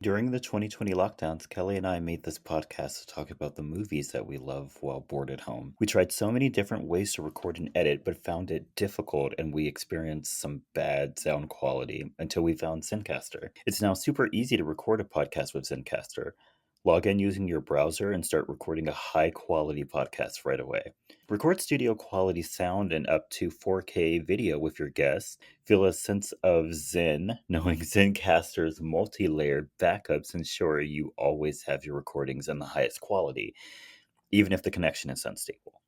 During the 2020 lockdowns, Kelly and I made this podcast to talk about the movies that we love while bored at home. We tried so many different ways to record and edit, but found it difficult and we experienced some bad sound quality until we found Zencaster. It's now super easy to record a podcast with Zencaster. Log in using your browser and start recording a high quality podcast right away. Record studio quality sound and up to 4K video with your guests. Feel a sense of zen, knowing Zencaster's multi-layered backups ensure you always have your recordings in the highest quality, even if the connection is unstable.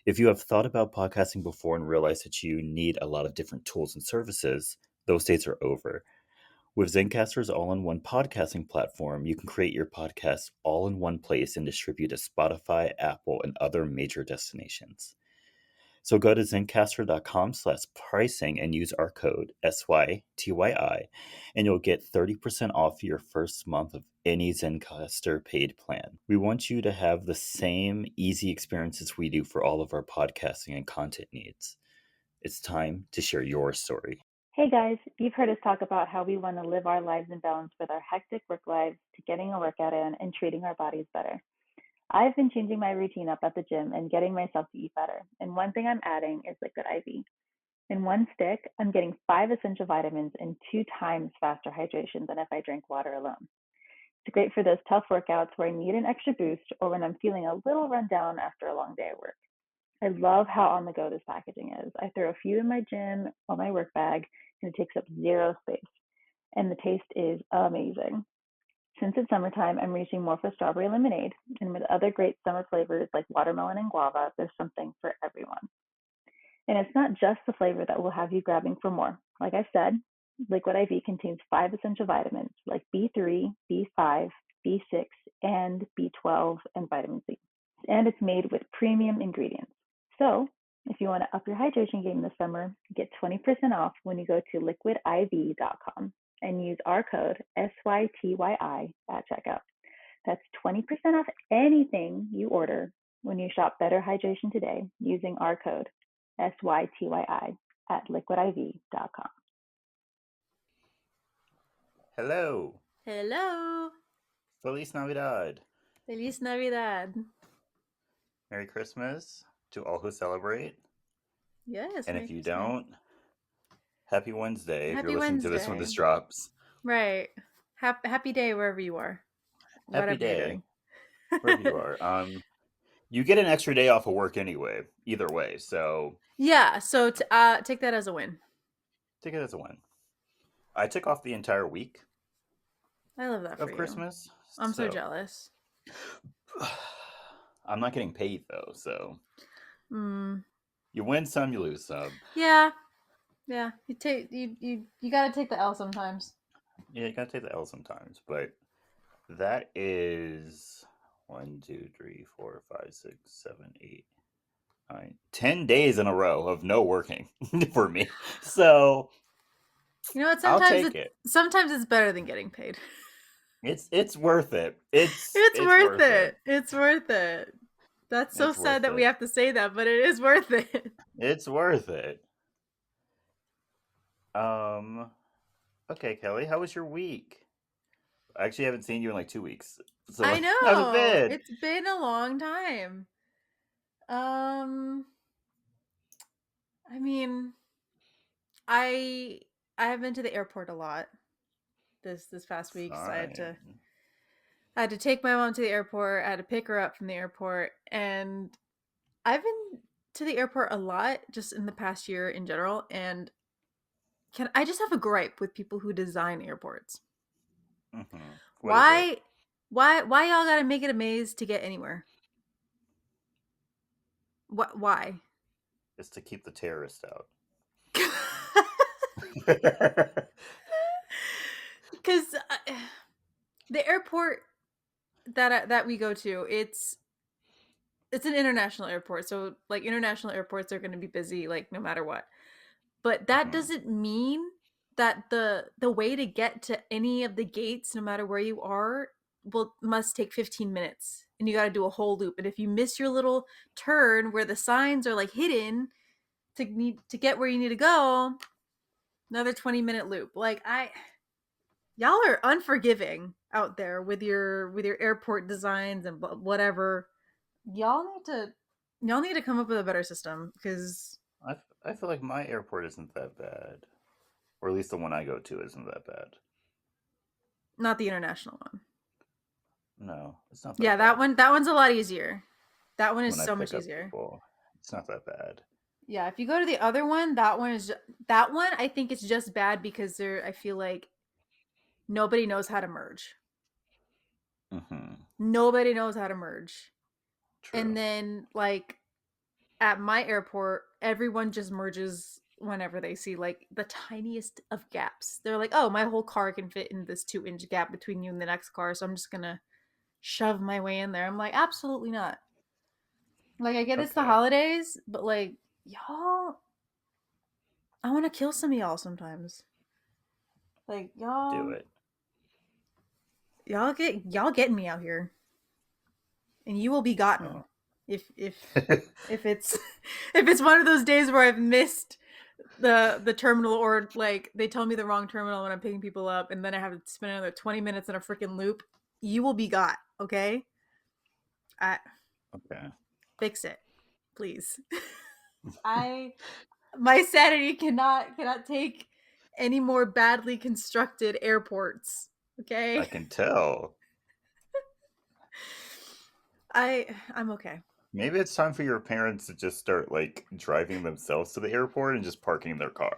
If you have thought about podcasting before and realized that you need a lot of different tools and services, those days are over. With Zencaster's all-in-one podcasting platform, you can create your podcast all in one place and distribute to Spotify, Apple, and other major destinations. So go to Zencaster.com/pricing and use our code SYTYI, and you'll get 30% off your first month of any Zencaster paid plan. We want you to have the same easy experiences we do for all of our podcasting and content needs. It's time to share your story. Hey guys, you've heard us talk about how we want to live our lives in balance with our hectic work lives to getting a workout in and treating our bodies better. I've been changing my routine up at the gym and getting myself to eat better. And one thing I'm adding is liquid IV. In one stick, I'm getting 5 essential vitamins and 2 times faster hydration than if I drank water alone. It's great for those tough workouts where I need an extra boost or when I'm feeling a little run down after a long day at work. I love how on the go this packaging is. I throw a few in my gym or my work bag and it takes up zero space. And the taste is amazing. Since it's summertime, I'm reaching more for strawberry lemonade. And with other great summer flavors like watermelon and guava, there's something for everyone. And it's not just the flavor that will have you grabbing for more. Like I said, Liquid IV contains 5 essential vitamins like B3, B5, B6, and B12, and vitamin C. And it's made with premium ingredients. So, if you want to up your hydration game this summer, get 20% off when you go to liquidiv.com and use our code SYTYI at checkout. That's 20% off anything you order when you shop Better Hydration today using our code SYTYI at liquidiv.com. Hello. Hello. Feliz Navidad. Feliz Navidad. Merry Christmas to all who celebrate. Yes. And if you don't, Happy Wednesday if Happy you're listening to this when this drops. Right. Happy day wherever you are. Happy day. Wherever you are. You get an extra day off of work anyway, either way. So yeah, so take that as a win. Take it as a win. I took off the entire week. I love that for you. Christmas. I'm so jealous. I'm not getting paid though, so you win some, you lose some. Yeah. You gotta take the L sometimes. Yeah, you gotta take the L sometimes, but that is 1, 2, 3, 4, 5, 6, 7, 8, 9, 10 days in a row of no working for me. So you know what? Sometimes it's better than getting paid. It's worth it. It's worth it. It's worth it. That's so sad that we have to say that, but it is worth it. It's worth it. Okay, Kelly, how was your week? I actually haven't seen you in like 2 weeks. So I know. How's it been? It's been a long time. I mean, I have been to the airport a lot this past week. So I had to take my mom to the airport. I had to pick her up from the airport, and I've been to the airport a lot just in the past year in general. And I just have a gripe with people who design airports. Mm-hmm. Why y'all gotta make it a maze to get anywhere? Why? It's to keep the terrorists out. Because the airport that we go to, it's an international airport, so like international airports are going to be busy like no matter what. But that doesn't mean that the way to get to any of the gates, no matter where you are, must take 15 minutes, and you got to do a whole loop. And if you miss your little turn where the signs are like hidden to get where you need to go, another 20-minute loop. Like y'all are unforgiving out there with your airport designs and whatever. Y'all need to come up with a better system because I feel like my airport isn't that bad, or at least the one I go to isn't that bad. not the international one. No, it's not Yeah, that bad. that one's a lot easier. That one is When I so much pick up easier. people, it's not that bad. Yeah, if you go to the other one, that one I think it's just bad because I feel like nobody knows how to merge. Mm-hmm. Nobody knows how to merge. And True. then like at my airport, everyone just merges whenever they see like the tiniest of gaps. They're like, "Oh, my whole car can fit in this 2-inch gap between you and the next car, so I'm just going to shove my way in there." I'm like, "Absolutely not." Like I get it's the Okay. holidays, but like y'all I want to kill some of y'all sometimes. Like Do it. y'all getting me out here, and you will be gotten Oh. if it's if it's one of those days where I've missed the terminal, or like they tell me the wrong terminal when I'm picking people up, and then I have to spend another 20 minutes in a freaking loop. You will be got, okay? I Okay. fix it, please. I my sanity cannot take any more badly constructed airports. I Okay, can tell. I'm okay. Maybe it's time for your parents to just start like driving themselves to the airport and just parking their car.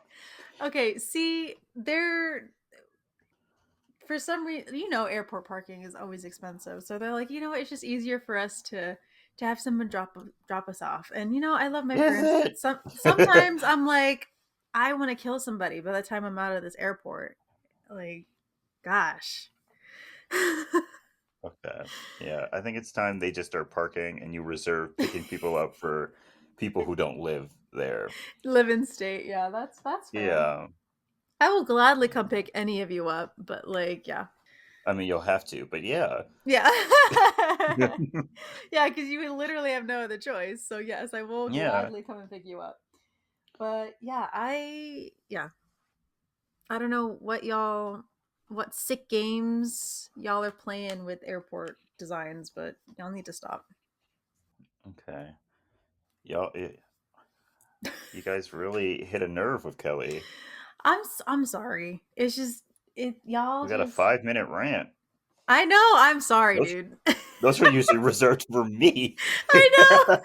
Okay, see, they're for some reason, airport parking is always expensive, so they're like, what, it's just easier for us to have someone drop us off. And I love my Is parents, but it? sometimes I'm like, I want to kill somebody by the time I'm out of this airport. Like, gosh. Okay. Yeah, I think it's time they just start parking and you reserve picking people up for people who don't live there. Live in state, yeah, that's fair. Yeah. I will gladly come pick any of you up, but like, yeah. I mean, you'll have to, but yeah. Yeah. Yeah, because you would literally have no other choice. So yes, I will Yeah. gladly come and pick you up. But yeah, I don't know what sick games y'all are playing with airport designs, but y'all need to stop. Okay. Y'all, you guys really hit a nerve with Kelly. I'm sorry. It's just y'all We got a just 5-minute rant. I know, I'm sorry, Those dude. those are usually reserved for me. I know.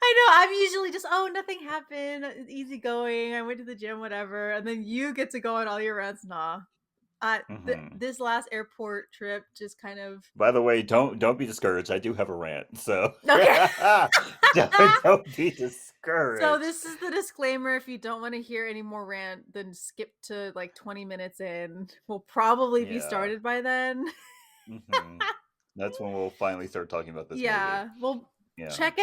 I know. I'm usually just, oh, nothing happened. It's easy going. I went to the gym, whatever. And then you get to go on all your runs. Nah. Hmm. This last airport trip just kind of. By the way, don't be discouraged. I do have a rant, so Okay. don't be So discouraged. this is the disclaimer. If you don't want to hear any more rant, then skip to like 20 minutes in. We'll probably be Yeah. started by then. Hmm. That's when we'll finally start talking about this movie. Yeah. Well, Yeah. check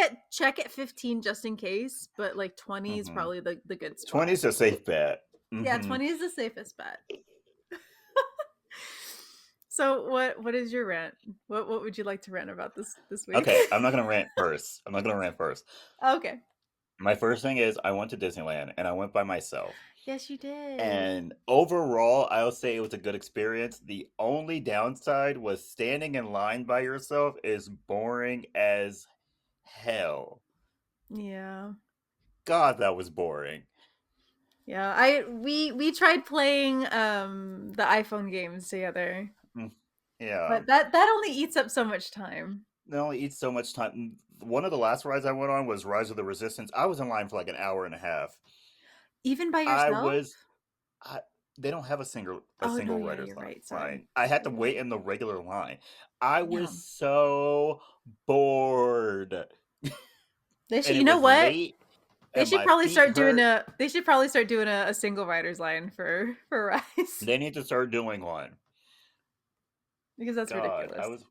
at 15 just in case, but like 20 is Hmm. probably the good spot. 20's a safe bet. Yeah, Hmm. 20 is the safest bet. So what is your rant? What would you like to rant about this week? Okay, I'm not gonna rant first. I'm not gonna rant first. Okay. My first thing is I went to Disneyland and I went by myself. Yes, you did. And overall, I'll say it was a good experience. The only downside was standing in line by yourself is boring as hell. Yeah. God, that was boring. Yeah. We tried playing the iPhone games together. Mm, yeah, But that only eats up so much time. it only eats so much time. One of the last rides I went on was Rise of the Resistance. I was in line for like an hour and a half. Even by I yourself? was, I, they don't have a Oh no, single yeah, writer's you're right. Sorry. line. I had to Yeah. wait in the regular line. I Yeah. was so bored, and You it know was what? late, and my feet hurt. They should probably start doing a single rider's line for Rise. They need to start doing one. Because that's God, I ridiculous. was.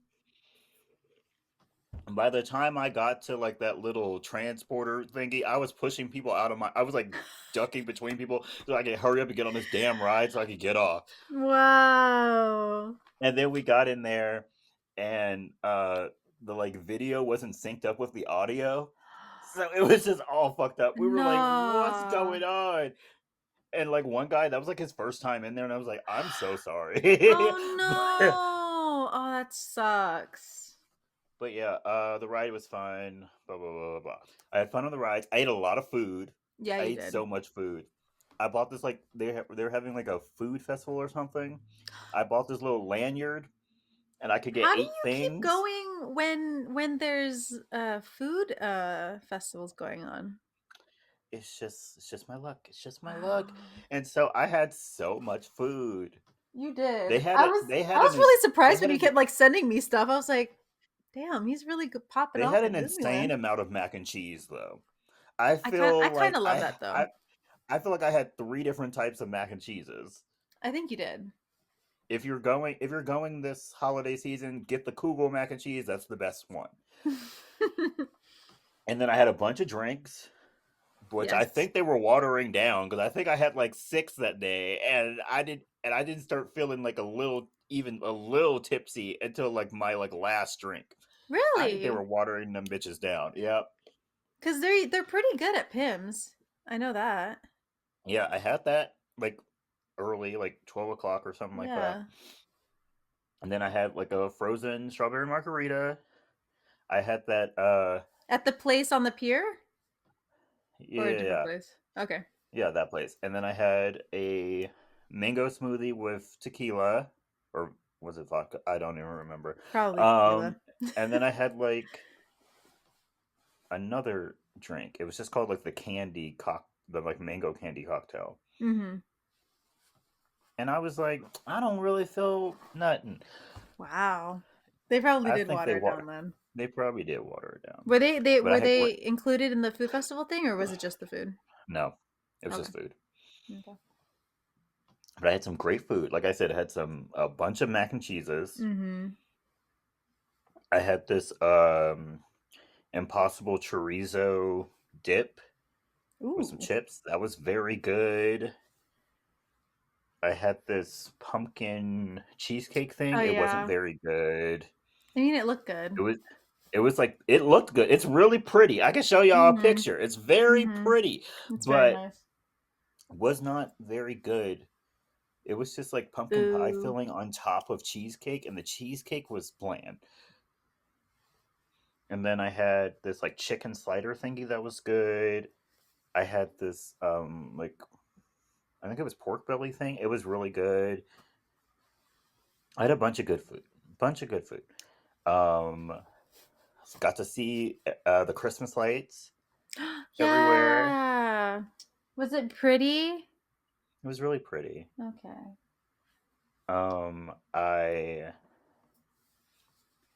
By the time I got to like that little transporter thingy, I was pushing people out of my. I was like ducking between people so I could hurry up and get on this damn ride so I could get off. Wow. And then we got in there, and the like video wasn't synced up with the audio, so it was just all fucked up. We were like, "What's No. going on?" And like one guy, that was like his first time in there, and I was like, I'm so sorry. Oh but, no! Oh, that sucks. but yeah, the ride was fun. Blah blah blah blah blah. I had fun on the rides. I ate a lot of food. Yeah, I you ate did. so much food. I bought this like they're having like a food festival or something. I bought this little lanyard, and I could get How do 8 you keep things. going when there's food festivals going on? It's just my luck. It's just my luck. Wow. And so I had so much food. You did. They had I a was they I had was an really they surprised when had you an kept like sending me stuff. I was like, "Damn, he's really good popping they off had at an insane Disneyland." amount of mac and cheese though. I I feel kind like of love that though. I feel like I had 3 different types of mac and cheeses. I think you did. If you're going this holiday season, get the Kugel mac and cheese. That's the best one. And then I had a bunch of drinks, which I Yes. think they were watering down because I think I had like 6 that day, and I didn't start feeling like even a little tipsy until like my like last drink. I think they Really? were watering them bitches down. Yep. Because they're pretty good at Pims. I know that. Yeah, I had that like early, like 12 o'clock or something like that. Yeah. And then I had like a frozen strawberry margarita. I had that At the place on the pier or a different yeah, place? Okay. yeah, that place. And then I had a mango smoothie with tequila, or was it vodka? I don't even remember. Probably tequila. Um and then I had like another drink. It was just called like the like mango candy cocktail. Mhm. And I was like, I don't really feel nothing. Wow. They probably I did think water it down then. they probably did water it down. Were they But I were had they great included in the food festival thing or was it just the food? no. It was Okay. just food. Okay. But I had some great food. Like I said, I had a bunch of mac and cheeses. Mhm. I had this impossible chorizo dip with some Ooh. chips. That was very good. I had this pumpkin cheesecake Oh thing. It wasn't yeah. very good. I mean, it looked good. It was it was like it looked good. It's really pretty. I can show y'all a Mhm. picture. It's very Mhm. pretty, It's very but nice. was not very good. It was just like pumpkin pie Boo. filling on top of cheesecake, and the cheesecake was bland. And then I had this like chicken slider thingy that was good. I had this like I think it was pork belly thing. It was really good. I had a bunch of good food. Bunch of good food. Um got to see the Christmas lights everywhere. Yeah. Was it pretty? It was really pretty. Okay.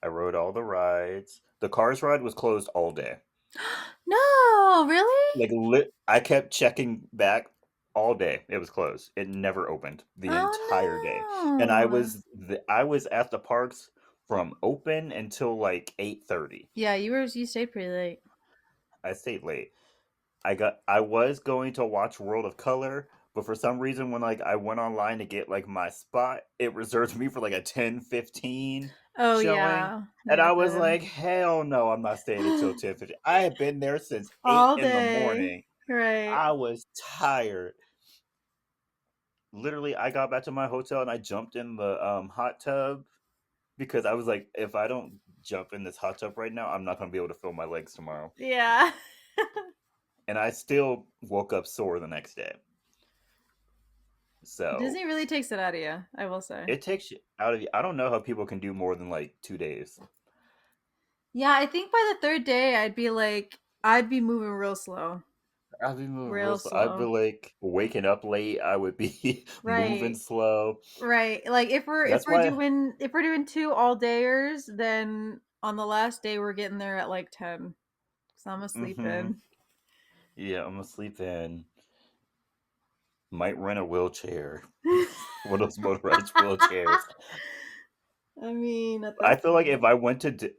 I rode all the rides. The Cars ride was closed all day. No, really? Like I kept checking back all day. It was closed. It never opened the entire day. And Oh no. I was at the parks from open until like 8:30. Yeah, you stayed pretty late. I stayed late. I was going to watch World of Color, but for some reason when like I went online to get like my spot, it reserved me for like a 10:15 Oh showing. yeah, And never I was good. like, hell no, I'm not staying until 10:15. I had been there since 8 All in the day. morning. Right. I was tired. Literally, I got back to my hotel and I jumped in the hot tub because I was like, if I don't jump in this hot tub right now, I'm not going to be able to feel my legs tomorrow. Yeah. And I still woke up sore the next day. So Disney really takes it out of you, I will say. it takes you out of you. I don't know how people can do more than like 2 days. Yeah, I think by the third day I'd be moving real slow. I'd be moving real Real slow. I'd be slow. like waking up late. I would be moving Right. slow. Right. Like That's why. if we're doing two all dayers, then on the last day we're getting there at like 10. Cause I'm asleep Hmm. in. Yeah, I'm gonna sleep in. Might rent a wheelchair. One of those motorized wheelchairs. I mean, at this I feel like point. if I went to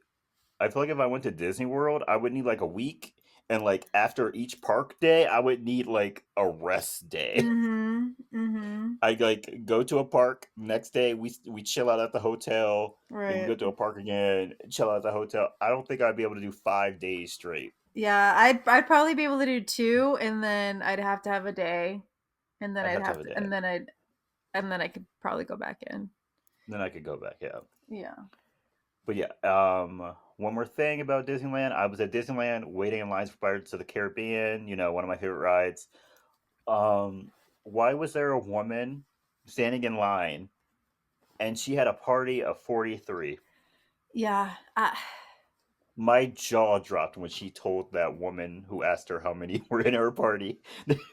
I feel like if I went to Disney World, I would need like a week, and like after each park day, I would need like a rest day. Mhm. Mhm. I like go to a park. Next day, we chill out at the hotel. Then we Right. go to a park again, chill out at the hotel. I don't think I'd be able to do 5 days straight. Yeah, I'd probably be able to do two and then I'd have to have a day. and then I'd I'd have to have have a to, day. and then I could probably go back in. Then I could go back, yeah. Yeah. But yeah, one more thing about Disneyland. I was at Disneyland waiting in lines for Pirates of the Caribbean, one of my favorite rides. Um, why was there a woman standing in line and she had a party of 43? Yeah. My jaw dropped when she told that woman who asked her how many were in her party.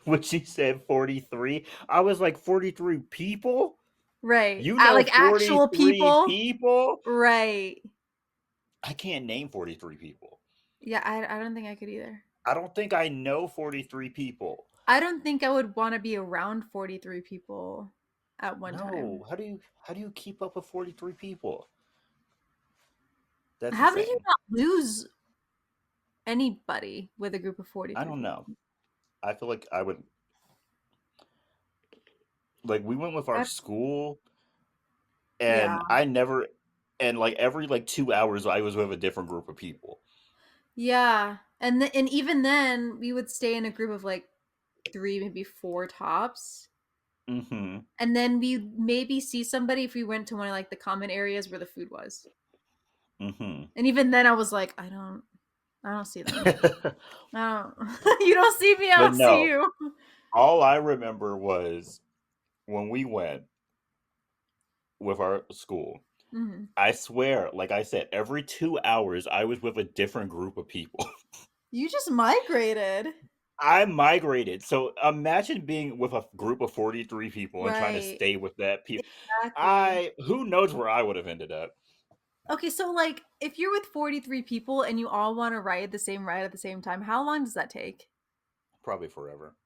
When she said 43, I was like, 43 people? Right. You know Like actual 43 people. people? Right. I can't name 43 people. Yeah, I don't think I could either. I don't think I know 43 people. I don't think I would want to be around 43 people at one time. No, how do you keep up with 43 people? That's How did you insane. not lose anybody with a group of I 43 don't people? know. I feel like I would like we went with our That- school yeah. and I never and like every like 2 hours I was with a different group of people. Yeah. And even then we would stay in a group of like 3, maybe 4 tops. Mhm. And then we maybe see somebody if we went to one of like the common areas where the food was. Mhm. And even then I was like, I don't see them. I don't You don't see me, I But don't see no, you. all I remember was when we went with our school. Mhm. I swear, like I said, every 2 hours I was with a different group of people. You just migrated. I migrated. So imagine being with a group of 43 people and trying to Right. stay with that people. Exactly. Who knows where I would have ended up? Okay, so like if you're with 43 people and you all want to ride the same ride at the same time, how long does that take? Probably forever.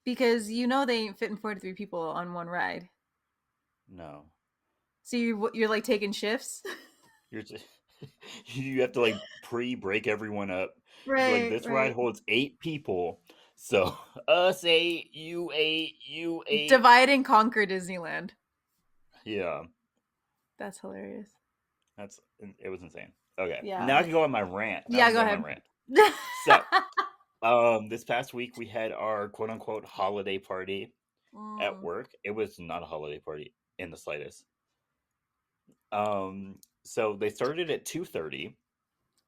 Because they ain't fitting 43 people on one ride. No. So you're like taking shifts? You're just, you have to like pre-break everyone up. You'd be like, Right, this ride right. holds 8 people. So us eight, you eight, you eight. Divide and conquer Disneyland. Yeah. That's hilarious. It was insane. Okay. Now Yeah. I can go on my rant. Now I Yeah, can go go on my ahead. rant. So this past week we had our quote unquote holiday party at Mm. work. It was not a holiday party in the slightest. So they started at 2:30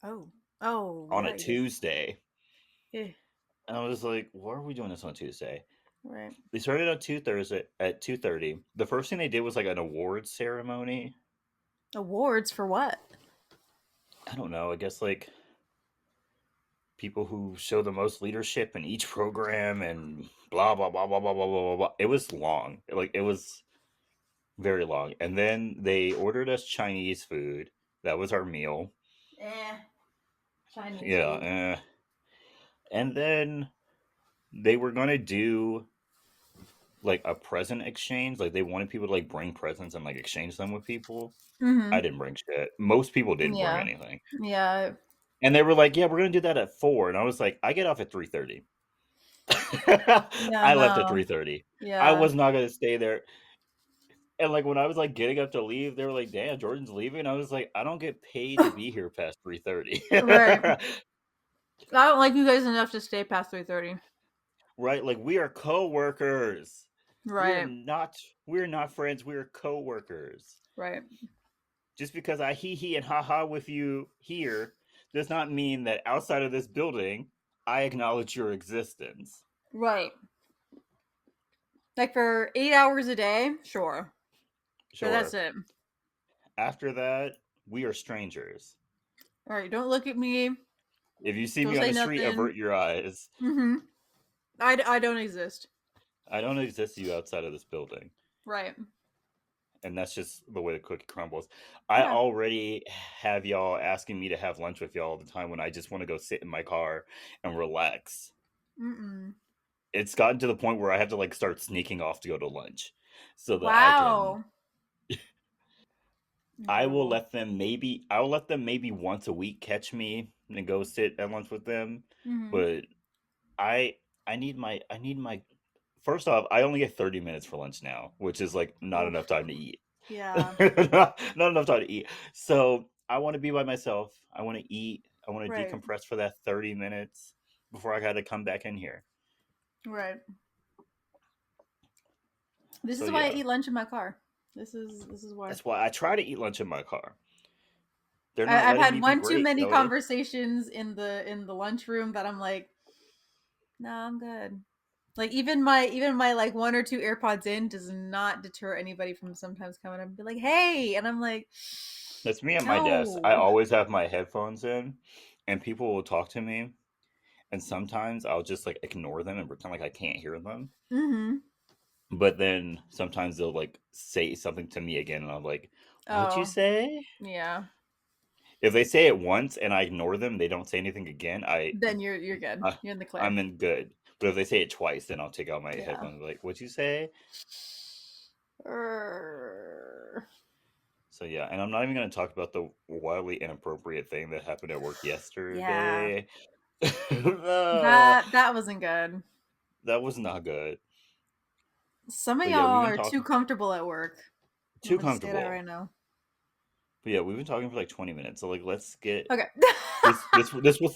Oh. Oh, on a yeah, yeah. Tuesday. Eh, And I was like, why are we doing this on Tuesday? right. They started on Thursday at 2:30. The first thing they did was like an awards ceremony. Awards for what? I don't know. I guess like people who show the most leadership in each program and blah blah blah blah blah blah blah blah. It was long. Like it was very long. And then they ordered us Chinese food. That was our meal. Chinese Yeah. food. And then they were gonna do like a present exchange. Like they wanted people to like bring presents and like exchange them with people. I Mm-hmm. didn't bring shit. Most people didn't bring Yeah. anything. Yeah. And they were like, "Yeah, we're gonna do that at 4." And I was like, "I get off at 3:30." Yeah, I left at no. 3:30. I Yeah. was not gonna stay there. And like when I was like getting up to leave, they were like, "Damn, Jordan's leaving." I was like, "I don't get paid to be here past 3:30." Right. I don't like you guys enough to stay past 3:30. Right? Like we are co-workers. We are Right. not we're not friends, we're co-workers. Right. Just because I hee hee and ha ha with you here does not mean that outside of this building I acknowledge your existence. Right. Like for 8 hours a day, sure. But that's Sure. it. After that, we are strangers. All right. Don't look at me. If you see Don't me on say the street, nothing. avert your eyes. Mm-hmm. I don't exist. I don't exist to you outside of this building. Right. And that's just the way the cookie crumbles. I Yeah. already have y'all asking me to have lunch with y'all all the time when I just want to go sit in my car and relax. Mm-mm. It's gotten to the point where I have to like start sneaking off to go to lunch so that I can Wow. I will No. let them maybe once a week catch me and go sit at lunch with them. Mm-hmm. But I I need my first off, I only get 30 minutes for lunch now, which is like not Oof. enough time to eat. Yeah. Not enough time to eat. So I want to be by myself. I want to eat. I want to Right. decompress for that 30 minutes before I got to come back in here. Right. This So is why I yeah, eat lunch in my car. This is why. that's why I try to eat lunch in my car. They're not I've letting had me be one too great, many Kelly. conversations in the lunchroom that I'm like, nah, I'm good. Like even my like one or two AirPods in does not deter anybody from sometimes coming up and be like, hey, and I'm like, That's me at my desk. I no. always have my headphones in, and people will talk to me, and sometimes I'll just like ignore them and pretend like I can't hear them. Mm-hmm. But then sometimes they'll like say something to me again, and I'm like, "What'd you Oh, say?" yeah. If they say it once and I ignore them, they don't say anything again. Then you're good. I You're in the clear. I'm in good. But if they say it twice, then I'll take out my Yeah. headphones and be like, "What'd you say?" Err. So yeah, and I'm not even going to talk about the wildly inappropriate thing that happened at work Yeah. yesterday. Uh, That wasn't good. that was not good. Some of But yeah, we've y'all been are too talking comfortable at work. I'm too gonna just say that comfortable. right now. But yeah, we've been talking for like 20 minutes. So like, let's get Okay. this was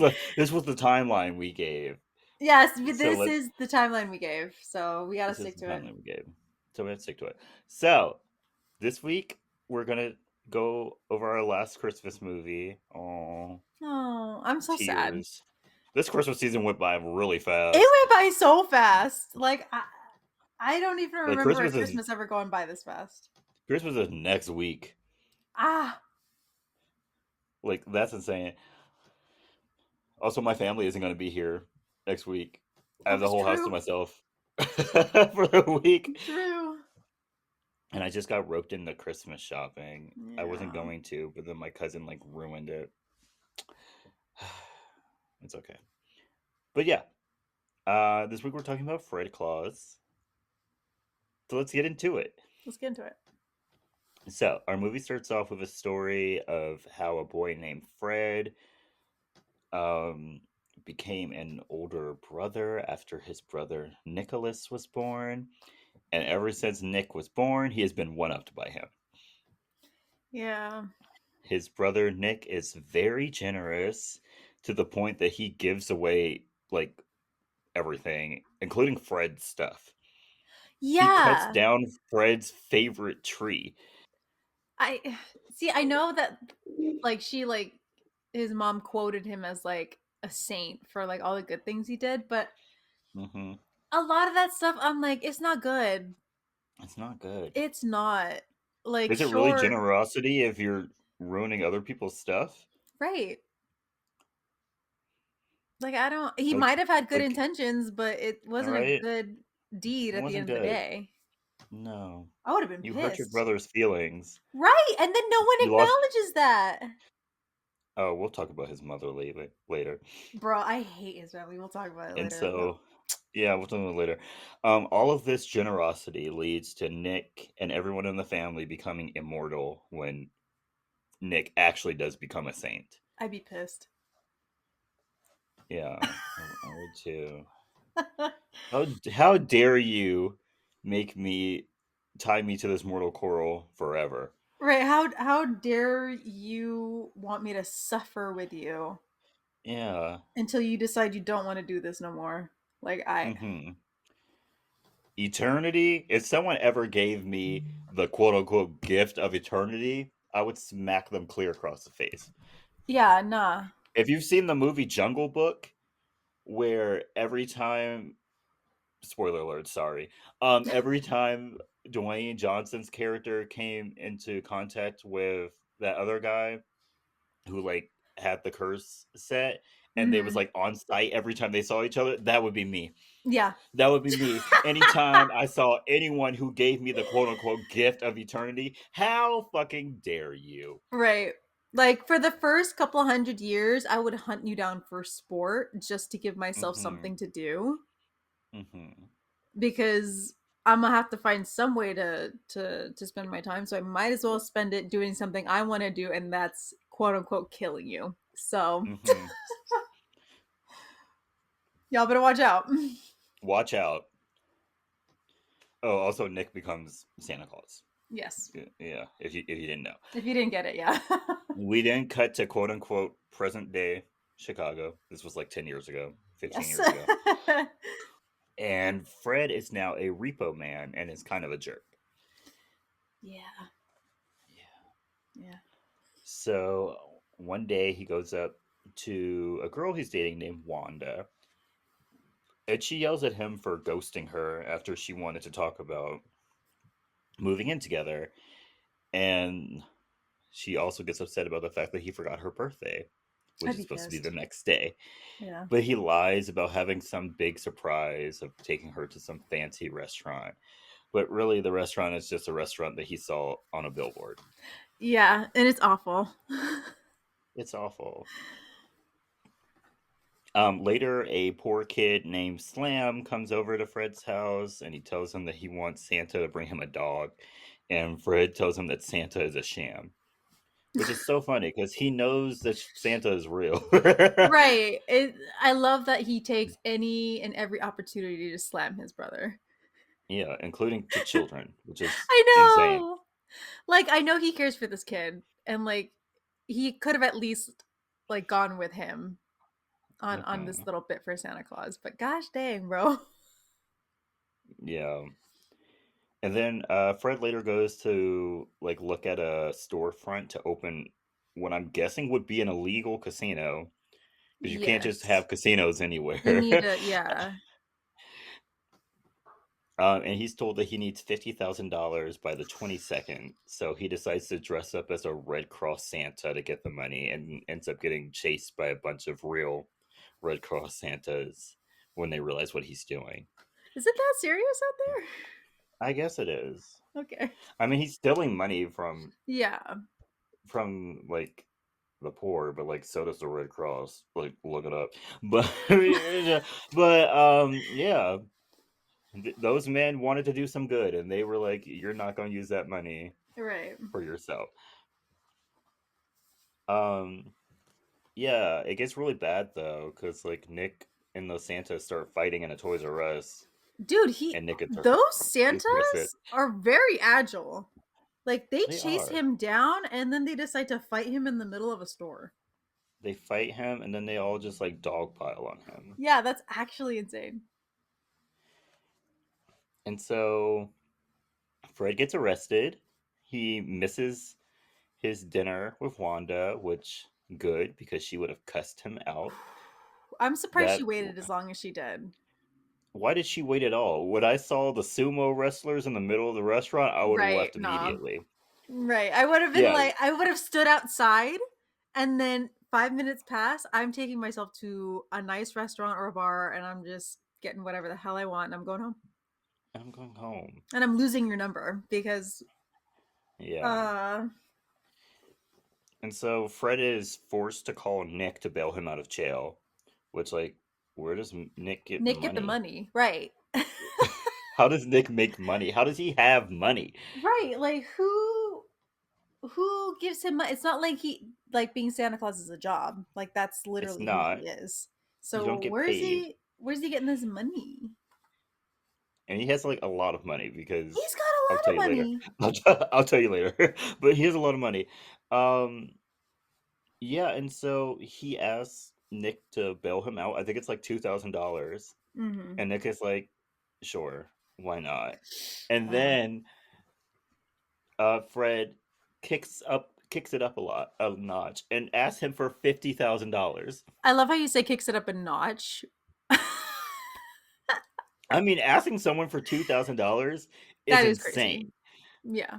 the timeline we gave. Yes, So this is the timeline we gave, so we gotta this is stick the to it. timeline we gave. So we have to stick to it. So this week we're gonna go over our last Christmas movie. Oh, Oh, I'm so sad. tears. This Christmas season went by really fast. It went by so fast. Like I don't even Like remember a Christmas ever going by this fast. Christmas is next week. Ah, Like that's insane. Also, my family isn't going to be here next week. I oh, have the it's whole house to true. myself for the week. True. And I just got roped into Christmas shopping. I wasn't Yeah. going to, but then my cousin like ruined it. It's okay. But yeah, this week we're talking about Fred Claus. So let's get into it. Let's get into it. So our movie starts off with a story of how a boy named Fred um, became an older brother after his brother Nicholas was born. And ever since Nick was born, he has been one upped by him. Yeah. His brother Nick is very generous to the point that he gives away like everything, including Fred's stuff. He cuts Yeah. down Fred's favorite tree. I see. I know that like she like his mom quoted him as like a saint for like all the good things he did, but Hmm. a lot of that stuff I'm like it's not good. It's not good. It's not. Like Is it really sure, generosity if you're ruining other people's stuff? right. Like I don't he Like, might have had good like, intentions, but it all wasn't a right, good deed it at the wasn't end of the good. day. No, I would have been you hurt your pissed. brother's feelings. Right, and then no one You lost. acknowledges that. Oh, we'll talk about his mother later. Bro, I hate his family. We'll talk about it And later. But so, yeah, we'll talk about it later. All of this generosity leads to Nick and everyone in the family becoming immortal when Nick actually does become a saint. I'd be pissed. Yeah, I would too. How dare you make me tie me to this mortal coil forever? Right, how dare you want me to suffer with you Yeah. until you decide you don't want to do this no more? Like I Mm-hmm. Eternity. If someone ever gave me the quote unquote gift of eternity, I would smack them clear across the face. yeah, nah. If you've seen the movie Jungle Book, where every time, spoiler alert, sorry, every time Dwayne Johnson's character came into contact with that other guy who like had the curse set, and they was Mhm. like on site every time they saw each other, that would be me. Yeah. That would be me. Anytime I saw anyone who gave me the quote unquote gift of eternity, how fucking dare you? Right. Like for the first couple hundred years, I would hunt you down for sport just to give myself Mm-hmm. something to do Mm-hmm. because I'm gonna have to find some way to spend my time. So I might as well spend it doing something I want to do, and that's quote unquote killing you. So Mm-hmm. y'all better watch out. Watch out. Oh, also Nick becomes Santa Claus. Yes. Yeah, if you didn't know. If you didn't get it, yeah. We then cut to quote unquote present day Chicago. This was like 10 years ago, 15 Yes. years ago. And Fred is now a repo man and is kind of a jerk. Yeah. Yeah. Yeah. So one day he goes up to a girl he's dating named Wanda, and she yells at him for ghosting her after she wanted to talk about moving in together. And she also gets upset about the fact that he forgot her birthday, which I'd is be supposed to be the pissed. next day. Yeah. But he lies about having some big surprise of taking her to some fancy restaurant. But really, the restaurant is just a restaurant that he saw on a billboard. Yeah, and it's awful. It's awful. Later, a poor kid named Slam comes over to Fred's house and he tells him that he wants Santa to bring him a dog. And Fred tells him that Santa is a sham, which is so funny because he knows that Santa is real. Right. I love that he takes any and every opportunity to slam his brother. Yeah, including to children, which is I insane. know. Like, I know he cares for this kid, and like he could have at least like gone with him on this Hmm. little bit for Santa Claus, but gosh dang, bro. Yeah. And then Fred later goes to like look at a storefront to open what I'm guessing would be an illegal casino because you can't just Yes. have casinos You need anywhere. to, yeah. And he's told that he needs $50,000 by the 22nd. So he decides to dress up as a Red Cross Santa to get the money and ends up getting chased by a bunch of real Red Cross Santas when they realize what he's doing. Is it that serious out I guess it is. there? Okay. I mean, he's stealing money Yeah. from like the poor, but like so does the Red Cross. Like look it up. But yeah, those men wanted to do some good, and they were like, "You're not going to use that money Right. for yourself." Um, yeah, it gets really bad though, because like Nick and the Santas start fighting in a Toys R Us, Dude, and Nick gets those gets arrested. Santas are very agile. Like they They chase are. him down and then they decide to fight him in the middle of a store. They fight him, and then they all just like dogpile on him. Yeah, that's actually insane. And so Fred gets arrested. He misses his dinner with Wanda, which good because she would have cussed him out. I'm surprised she That waited as long as she did. Why did she wait at all? When I saw the sumo wrestlers in the middle of the restaurant, I would have Right, left nah. immediately. Right. I would have been Yeah, like, I would have stood outside and then 5 minutes pass. I'm taking myself to a nice restaurant or a bar and I'm just getting whatever the hell I want and I'm going home. I'm going home. And I'm losing your number because Yeah. uh And so Fred is forced to call Nick to bail him out of jail, which like where does Nick get the Nick get the money? money. Right. How does Nick make money? How does he have money? Right. Like who gives him money? It's not like he like being Santa Claus is a job. Like that's It's literally who not. he is. You So don't get paid. where's he getting this money? And he has like a lot of money because He's got a I'll lot tell of you later. money. I'll tell you later. But he has a lot of money. Um, yeah, and so he asks Nick to bail him out. I think it's like $2,000, Mm-hmm. and Nick is like, "Sure, why not?" And Wow. then Fred kicks it up a notch, and asks him for $50,000. I love how you say kicks it up a notch. I mean, asking someone for $2,000 is That is crazy. insane. Yeah.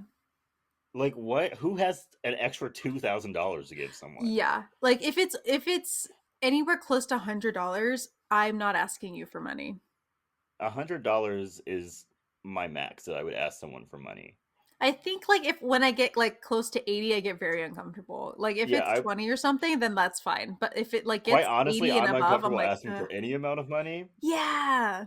Like what? Who has an extra $2,000 to give someone? Yeah. Like if it's anywhere close to $100, I'm not asking you for money. $100 is my max that I would ask someone for money. I think like if when I get like close to 80, I get very uncomfortable. Like if Yeah, it's I 20 or something, then that's fine. But if it like quite gets honestly, 80 and I'm above, I'm uncomfortable like, asking for any amount of money. yeah.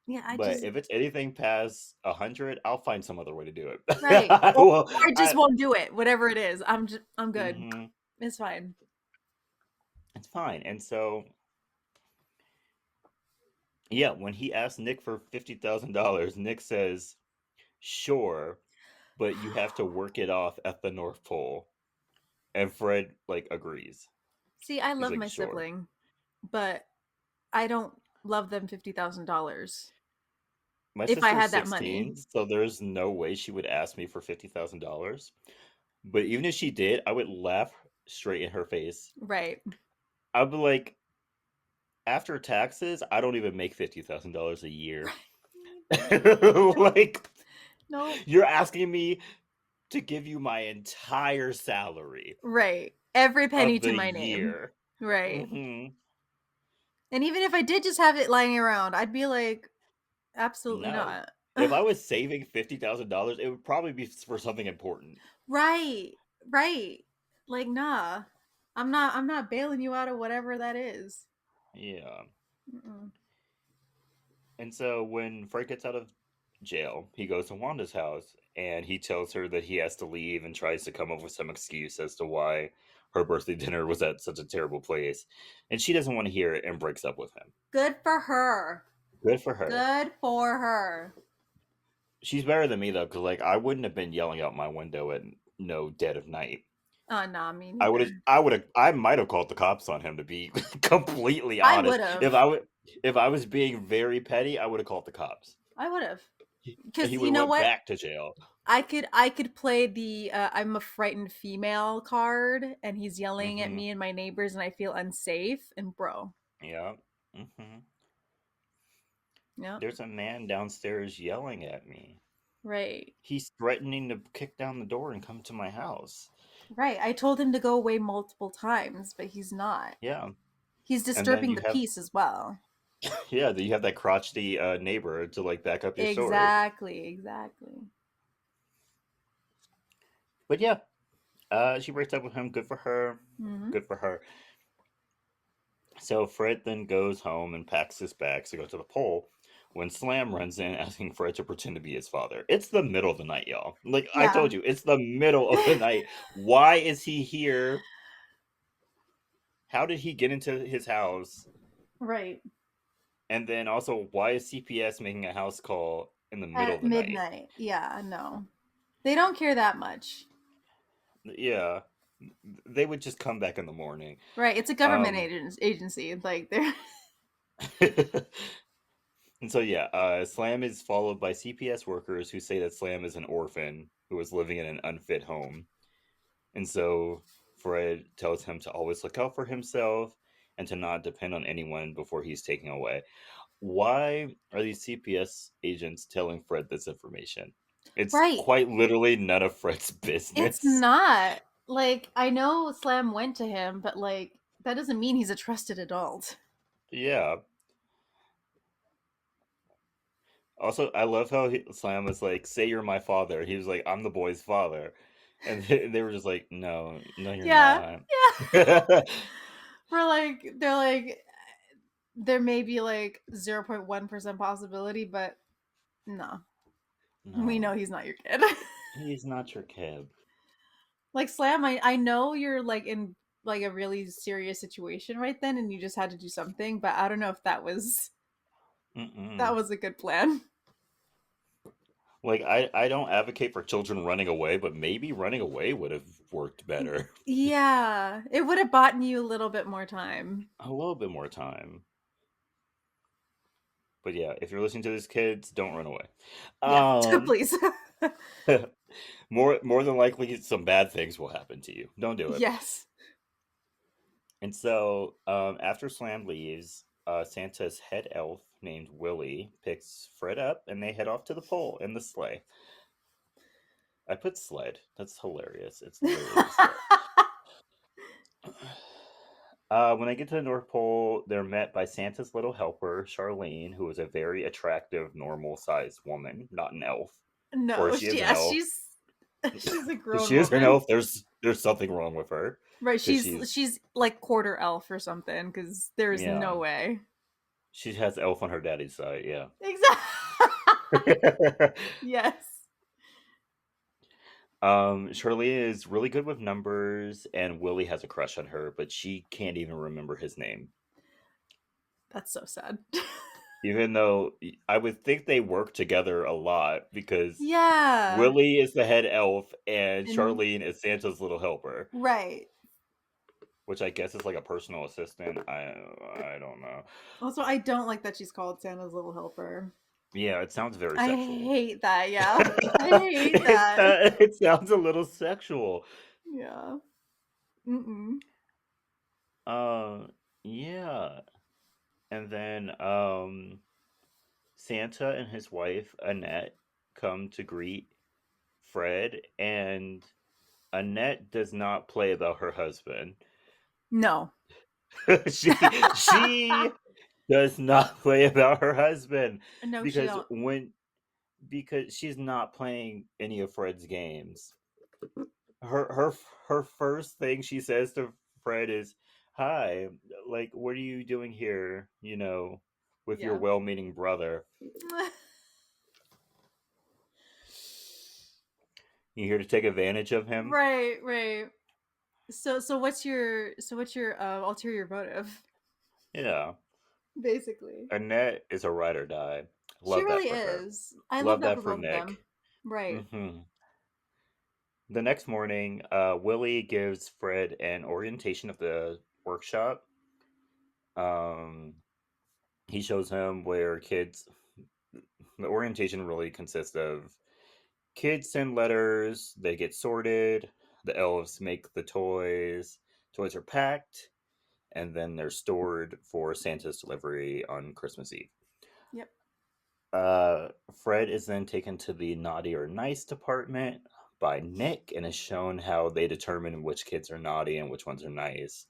Yeah, I But just if it's anything past 100, I'll find some other way to do it. right. I will. Or I just won't do it. Whatever it is. I'm good. Mhm. It's fine. It's fine. And so, yeah, when he asked Nick for $50,000, Nick says, "Sure, but you have to work it off at the North Pole." And Fred like agrees. See, I He's love like, my "Sure." sibling, but I don't love them $50,000. My If I sister is had that money. 16, so there's no way she would ask me for $50,000. But even if she did, I would laugh straight in her face. Right. I'd be like, after taxes, I don't even make $50,000 a year. Like, Nope. you're asking me to give you my entire salary Right. Every penny of to the my name. year. Right. Hmm. And even if I did just have it lying around, I'd be like, absolutely No. not. If I was saving $50,000, it would probably be for something important. Right. Right. Like, nah. I'm not bailing you out of whatever that is. Yeah. Mm-mm. And so when Fred gets out of jail, he goes to Wanda's house and he tells her that he has to leave and tries to come up with some excuse as to why her birthday dinner was at such a terrible place. And she doesn't want to hear it and breaks up with him. Good for her. Good for her. Good for her. She's better than me though, because like I wouldn't have been yelling out my window at no dead of night. Nah, me I neither. would have, I might have called the cops on him to be completely I honest. would have. If I was being very petty, I would have called the cops. I would have. And Because he would you have know went what? back to jail. I could play the I'm a frightened female card, and he's yelling at Hmm. me and my neighbors, and I feel unsafe. And bro, Yeah. Hmm. yep, There's a man downstairs yelling at me. right, He's threatening to kick down the door and come to my house. right. I told him to go away multiple times, but he's not. Yeah. He's And then disturbing you the have, peace as well. yeah, you have that crotchety neighbor to like back up your story. Exactly, exactly. But yeah, she breaks up with him. Good for her. Hmm. Good for her. So Fred then goes home and packs his bags to go to the pole when Slam runs in asking Fred to pretend to be his father. It's the middle of the night, y'all. Like I Yeah. told you, it's the middle of the night. Why is he here? How did he get into his house? Right. And then also, why is CPS making a house call in the middle of At the night? midnight. Yeah, no. They don't care that much. Yeah, they would just come back in the morning. Right. It's a government Um, agency. Like they're and so yeah, Slam is followed by CPS workers who say that Slam is an orphan who was living in an unfit home. And so Fred tells him to always look out for himself and to not depend on anyone before he's taken away. Why are these CPS agents telling Fred this information? It's right. quite literally none of Fred's It's business. not. Like, I know Slam went to him, but like that doesn't mean he's a trusted adult. Yeah. Also, I love how Slam was like, "Say you're my father." He was like, "I'm the boy's father," and they were just like, "No, no, you're Yeah. not." Yeah. We're like they're like there may be like 0.1% possibility, but no. We know No, he's not your kid. he's not your kid. Like Slam, I know you're like in like a really serious situation right then and you just had to do something, but I don't know if that Mm-mm. was a good plan. Like I don't advocate for children running away, but maybe running away would have worked better. Yeah, it would have bought you a little bit more time. A little bit more time. But yeah, if you're listening to this, kids, don't run away. Yeah, Um, please. more than likely, some bad things will happen to you. Don't do it. Yes. And so, after Slam leaves, Santa's head elf named Willie picks Fred up, and they head off to the pole in the sleigh. I put sled. That's hilarious. It's literally the sled. When they get to the North Pole, they're met by Santa's little helper, Charlene, who is a very attractive, normal-sized woman, not an elf. Or No, she is an yeah, elf. she's a If grown she is an woman. elf, there's something wrong with her Right, because she's like quarter elf or something cuz there's yeah, no way. she has elf on her daddy's side. Yeah. Exactly. Yes. Charlene is really good with numbers, and Willie has a crush on her, but she can't even remember his name. That's so sad. Even though I would think they work together a lot because Yeah. Willie is the head elf and And Charlene is Santa's little helper, right. which I guess is like a personal assistant. I don't know. Also, I don't like that she's called Santa's little helper. Yeah, it sounds very I sexual. hate that, yeah. I hate that. It sounds a little sexual. Yeah. Mm-mm. Uh, yeah. And then Santa and his wife Annette come to greet Fred, and Annette does not play about her husband. No. She does not play about her husband No, she because don't. because she's not playing any of Fred's games. Her first thing she says to Fred is, "Hi, like what are you doing here, with your Yeah. well-meaning brother? You here to take advantage of him?" Right, right. So what's your ulterior motive? Yeah. Basically. Annette is a ride or die. She Love that really for her. is. I love Love that that for for both of them. Nick. Right. hmm The next morning, Willie gives Fred an orientation of the workshop. Um, he shows him where kids. The orientation really consists of kids send letters, they get sorted, the elves make the toys, toys are packed, and then they're stored for Santa's delivery on Christmas Eve. Yep. Fred is then taken to the naughty or nice department by Nick and is shown how they determine which kids are naughty and which ones are nice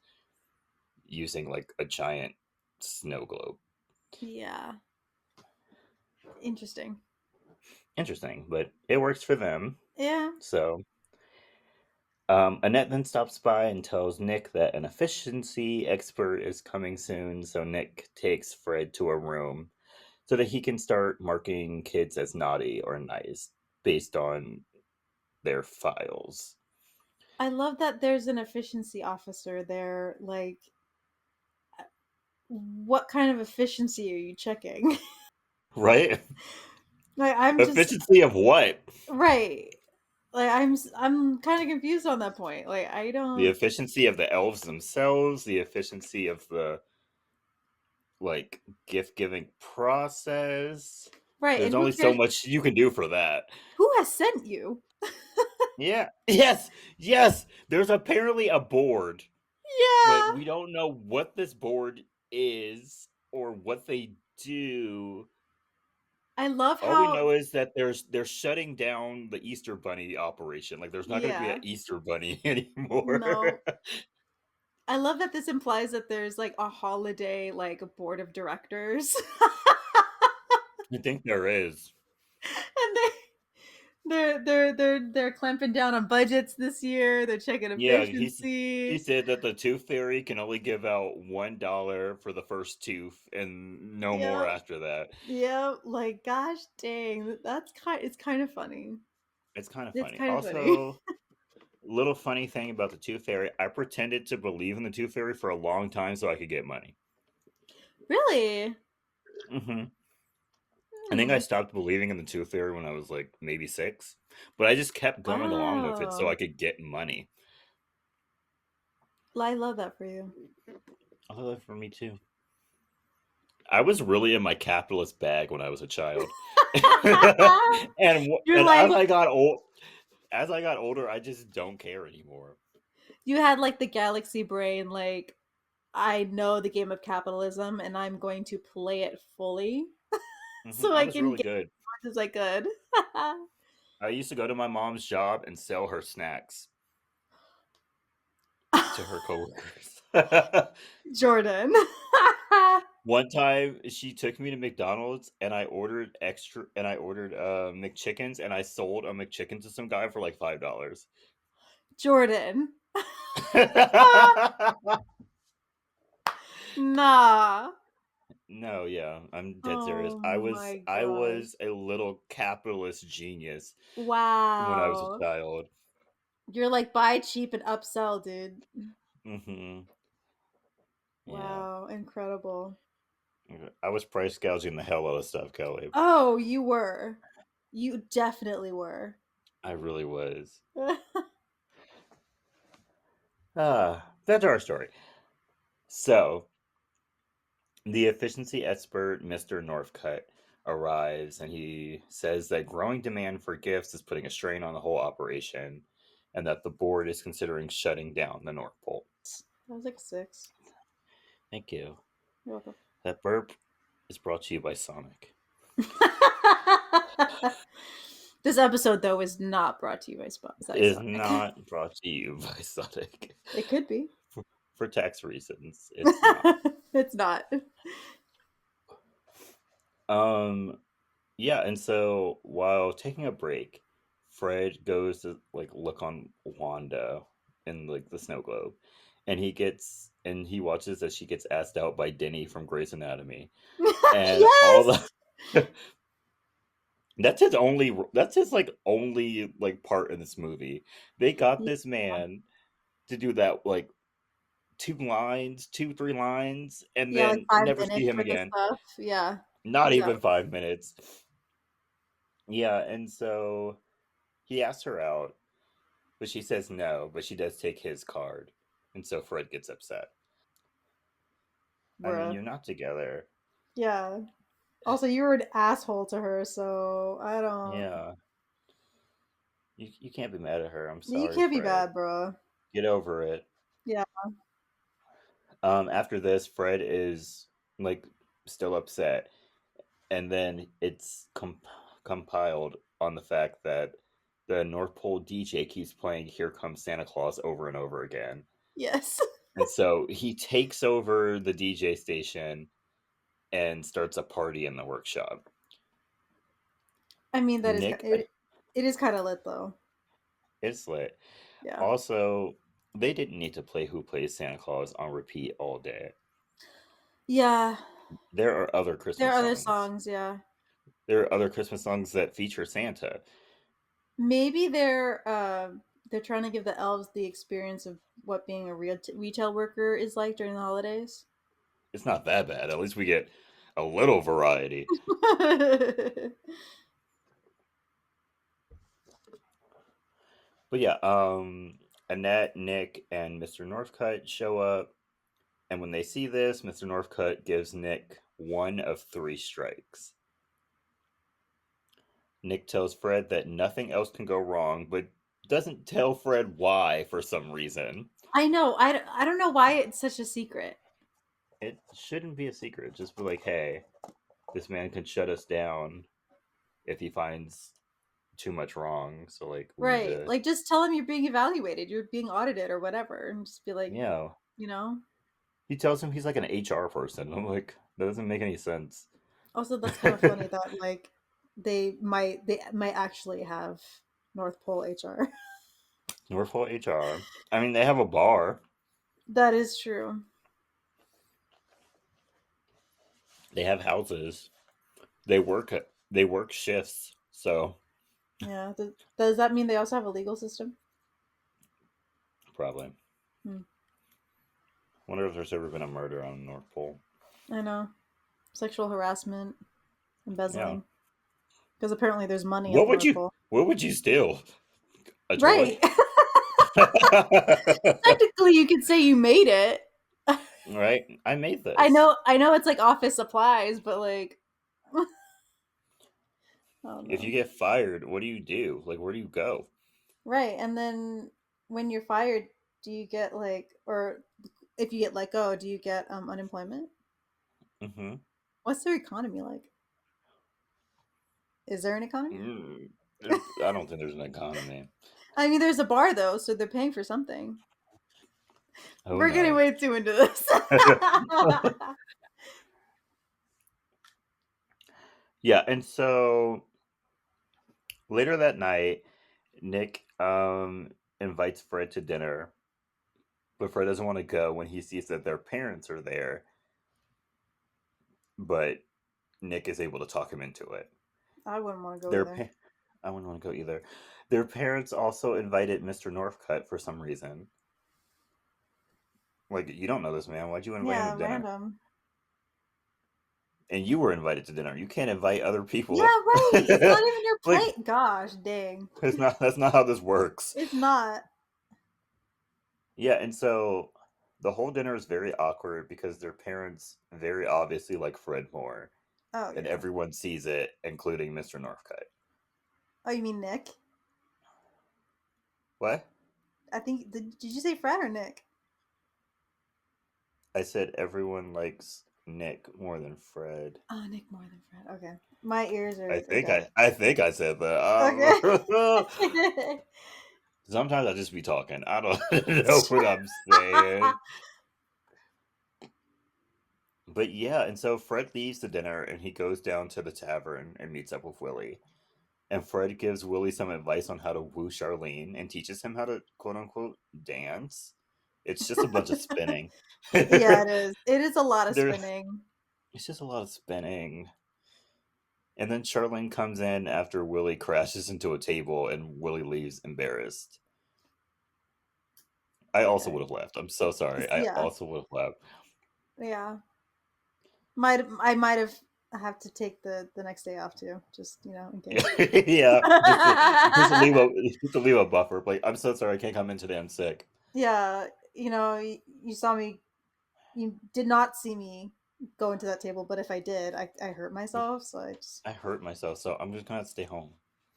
using like a giant snow globe. Yeah. Interesting. Interesting, but it works for them. Yeah. So Annette then stops by and tells Nick that an efficiency expert is coming soon. So Nick takes Fred to a room so that he can start marking kids as naughty or nice based on their files. I love that there's an efficiency officer there. Like, what kind of efficiency are you checking? Right? Like, I'm just Efficiency of what? right. Like, I'm kind of confused on that point. Like, I The don't. efficiency of the elves themselves, the efficiency of the like gift giving process. Right, There's and who only so cares? much you can do for that. Who has sent you? Yeah. Yes. Yes. There's apparently a board, but Yeah. we don't know what this board is or what they do. I love All we how. know is that they're shutting down the Easter Bunny operation. Like there's not going to be an Yeah. Easter Bunny anymore. No. I love that this implies that there's like a holiday like board of directors. I think there is. And they're clamping down on budgets this year. They're checking Yeah, he efficiency. said that the tooth fairy can only give out $1 for the first tooth and no more Yep. after that. Yep. Like gosh dang. It's kind of funny. It's kind of It's funny. kind of funny. Also, little funny thing about the tooth fairy, I pretended to believe in the tooth fairy for a long time so I could get money. Really? hmm I think I Hmm. stopped believing in the tooth fairy when I was like maybe 6, but I just kept going along with it so I Wow. could get money. I love that for you. I love that for me too. I was really in my capitalist bag when I was a child, and You're and like as I got older, I just don't care anymore. you had like the galaxy brain, like I know the game of capitalism and I'm going to play it fully so I I was can really get good. as much as I could. I used to go to my mom's job and sell her snacks to her coworkers. Jordan. One time, she took me to McDonald's and I ordered McChickens and I sold a McChicken to some guy for like $5. Jordan. Nah. No, yeah, I'm dead serious. Oh I was my I god. was a little capitalist genius when I was a Wow. child. You're like buy cheap and upsell, dude. hmm Yeah, Wow, incredible. I was price gouging the hell out of stuff, Kelly. Oh, you were. You definitely were. I really was. That's our story. So, the efficiency expert, Mr. Northcutt, arrives and he says that growing demand for gifts is putting a strain on the whole operation and that the board is considering shutting down the North Pole. That was like 6. Thank you. You're welcome. That burp is brought to you by Sonic. This episode, though, is not brought to you by Is Sonic. not brought to you by Sonic. It could be. For tax reasons, it's not. It's not. Yeah, and so while taking a break, Fred goes to like look on Wanda in like the snow globe, and he watches as she gets asked out by Denny from Grey's Anatomy, and all Yes! the that's his like only like part in this movie. They got this man to do that like 3 lines, and Yeah, like then 5 never see minutes him worth of again. stuff. Yeah. Not Exactly. even 5 minutes. Yeah, and so he asks her out, but she says no, but she does take his card. And so Fred gets upset. I mean, Bruh. you're not together. Yeah. Also, you were an asshole to her, so I don't. Yeah. You can't be mad at her. I'm You sorry, can't be Fred. bad, bro. Get over it. Yeah. After this, Fred is like still upset. And then it's compiled on the fact that the North Pole DJ keeps playing Here Comes Santa Claus over and over again. Yes. And so he takes over the DJ station and starts a party in the workshop. I mean, Nick, it is kind of lit, though. it's lit. Yeah. Also, they didn't need to play Who Plays Santa Claus on repeat all day. Yeah. There are other There Christmas are other songs. songs, yeah. There are other Christmas songs that feature Santa. Maybe they're trying to give the elves the experience of what being a real retail worker is like during the holidays. It's not that bad. At least we get a little variety. But yeah, Annette, Nick, and Mr. Northcutt show up. And when they see this, Mr. Northcutt gives Nick 1 of 3 strikes. Nick tells Fred that nothing else can go wrong, but doesn't tell Fred why for some reason. I know. I don't know why it's such a secret. It shouldn't be a secret. Just be like, hey, this man can shut us down if he finds too much wrong. So, like, we need Right. to. Like, just tell him you're being evaluated, you're being audited or whatever, and just be like, Yeah. you know? He tells him he's like an HR person. I'm like, that doesn't make any sense. Also, that's kind of funny that, like, they might actually have North Pole HR. North Pole HR. I mean, they have a bar. That is true. They have houses. They work shifts. So Yeah. Does that mean they also have a legal system? probably. Hmm. Wonder if there's ever been a murder on North Pole. I know. Sexual harassment, Yeah. embezzling. Because apparently there's money at the North Pole. What would you steal? A Right. toy? Technically, you could say you made it. Right? I made this. I know it's like office supplies, but like, oh If no. you get fired, what do you do? Like, where do you go? Right, and then when you're fired, do you get like, or if you get let go, do you get unemployment? Mm-hmm. What's their economy like? Is there an economy? I don't think there's an economy. I mean, there's a bar though, so they're paying for something. We're getting knows? way too into this. Yeah, and so later that night, Nick invites Fred to dinner, but Fred doesn't want to go when he sees that their parents are there. But Nick is able to talk him into it. I wouldn't want to go Their either. I wouldn't want to go either. Their parents also invited Mr. Northcutt for some reason. Like, you don't know this man. Why'd you invite him Yeah, to dinner? random. And you were invited to dinner. You can't invite other people. Yeah, right. It's not even your Like, plate. Gosh, dang. that's not how this works. It's not. Yeah, and so the whole dinner is very awkward because their parents very obviously like Fred more. Oh and yeah. everyone sees it, including Mr. Northcutt. Oh, you mean Nick? What? I think did you say Fred or Nick? I said everyone likes Nick more than Fred. Oh, Nick more than Fred. Okay, my ears I are think dead. I said Okay. that. Sometimes I just be talking. I don't know what I'm saying. But yeah, and so Fred leaves the dinner and he goes down to the tavern and meets up with Willie. And Fred gives Willie some advice on how to woo Charlene and teaches him how to quote unquote dance. It's just a bunch of spinning. Yeah, it is. It is a lot of There, spinning. it's just a lot of spinning. And then Charlene comes in after Willie crashes into a table and Willie leaves embarrassed. I also Yeah. would have left. I'm so sorry. I Yeah. also would have left. Yeah. I might have to take the next day off too, just in case. Yeah, just to leave a buffer. Like, I'm so sorry, I can't come in today. I'm sick. Yeah, you saw me. You did not see me go into that table, but if I did, I hurt myself. So I just I hurt myself, so I'm just gonna stay home.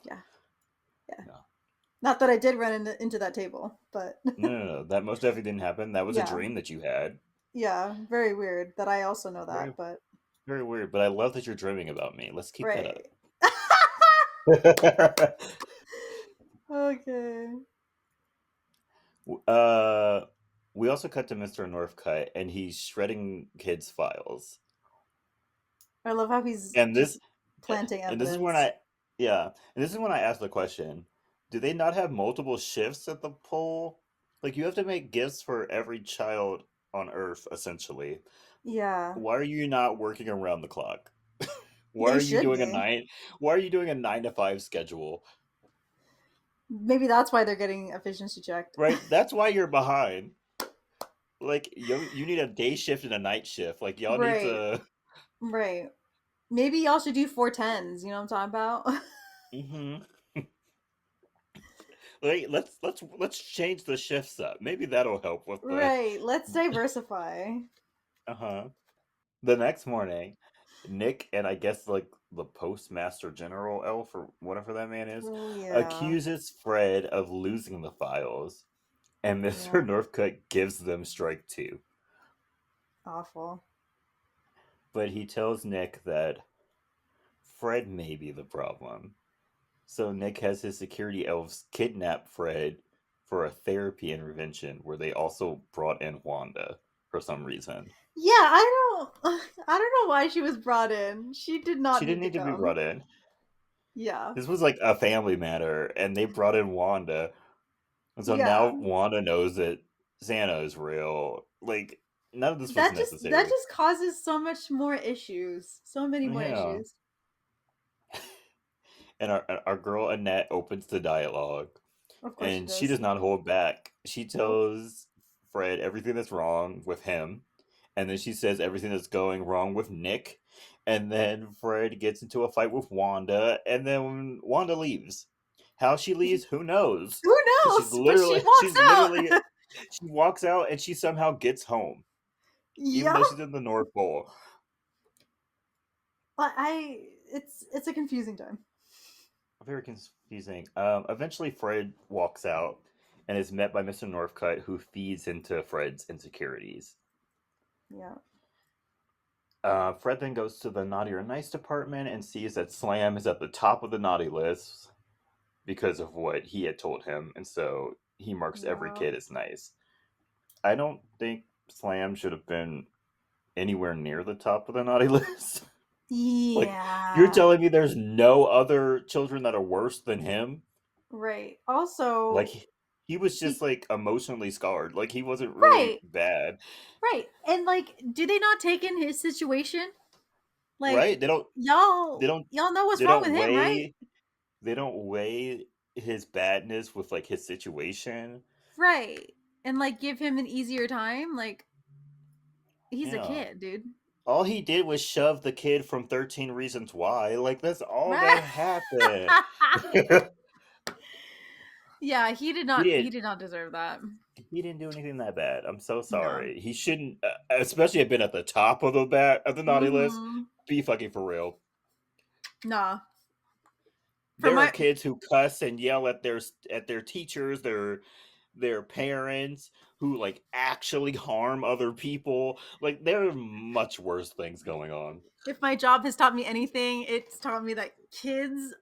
yeah, yeah. No, Not that I did run into that table, but no. That most definitely didn't happen. That was a yeah, dream that you had. yeah. Very weird that I also know Very, that, but very weird. But I love that you're dreaming about me. Let's keep that right. up. Okay. uh, we also cut to Mr. Northcutt, and he's shredding kids' files. I love how he's And this, just planting and this is when evidence. I, yeah, and this is when I asked the question: do they not have multiple shifts at the pole? Like, you have to make gifts for every child on Earth, essentially. Yeah, Why are you not working around the clock? Why they are you should doing a be. nine? Why are you doing a 9 to 5 schedule? Maybe that's why they're getting efficiency checked. Right, that's why you're behind. Like, you need a day shift and a night shift. Like, y'all need Right, to. right. Maybe y'all should do 410s. You know what I'm talking about? Hmm. Like, let's change the shifts up. Maybe that'll help with the. Right. Let's diversify. Uh huh. The next morning, Nick and I guess like the postmaster general elf or whatever that man is, Oh yeah, accuses Fred of losing the files, and Mr. yeah. Northcutt gives them strike two. Awful. But he tells Nick that Fred may be the problem. So Nick has his security elves kidnap Fred for a therapy intervention where they also brought in Wanda for some reason. Yeah, I don't know why she was brought in. She did She not didn't need to need to be brought come. in. Yeah. This was like a family matter, and they brought in Wanda. And so now Yeah. Wanda knows that Santa is real. Like, none of this was That necessary. just causes so much more issues. So many more Yeah. issues. And our girl Annette opens the dialogue, Of course she and she does. does not hold back. She Nope. tells Fred everything that's wrong with him, and then she says everything that's going wrong with Nick. And then Fred gets into a fight with Wanda, and then Wanda leaves. How she leaves, who knows? Who Because knows? But she walks out. she walks out and she somehow gets home, even Yeah. though she's in the North Pole. But it's a confusing time. Very confusing. Eventually, Fred walks out and is met by Mr. Northcutt, who feeds into Fred's insecurities. Yeah. Fred then goes to the naughty or nice department and sees that Slam is at the top of the naughty list because of what he had told him, and so he marks every Yeah. kid as nice. I don't think Slam should have been anywhere near the top of the naughty list. Like, you're Yeah. telling me there's no other children that are worse than him? Right. Like, Also, he was just he like emotionally scarred. Like, he wasn't really right, bad, right. And like, do they not take in his situation? Like, right? They don't y'all know what's they wrong don't with him, right? weigh they don't weigh his badness with like his situation. Right. And like give him an easier time. Like, he's a Yeah. kid, dude. All he did was shove the kid from 13 Reasons Why. Like, that's all Right. that happened. Yeah, He he didn't. did not deserve that. He didn't do anything that bad. I'm so No. sorry. He shouldn't, especially have been at the top of the naughty list. Mm-hmm. Be fucking for real. Nah. For There are my kids who cuss and yell at their teachers, their parents, who like actually harm other people. Like there are much worse things going on. if my job has taught me anything, it's taught me that kids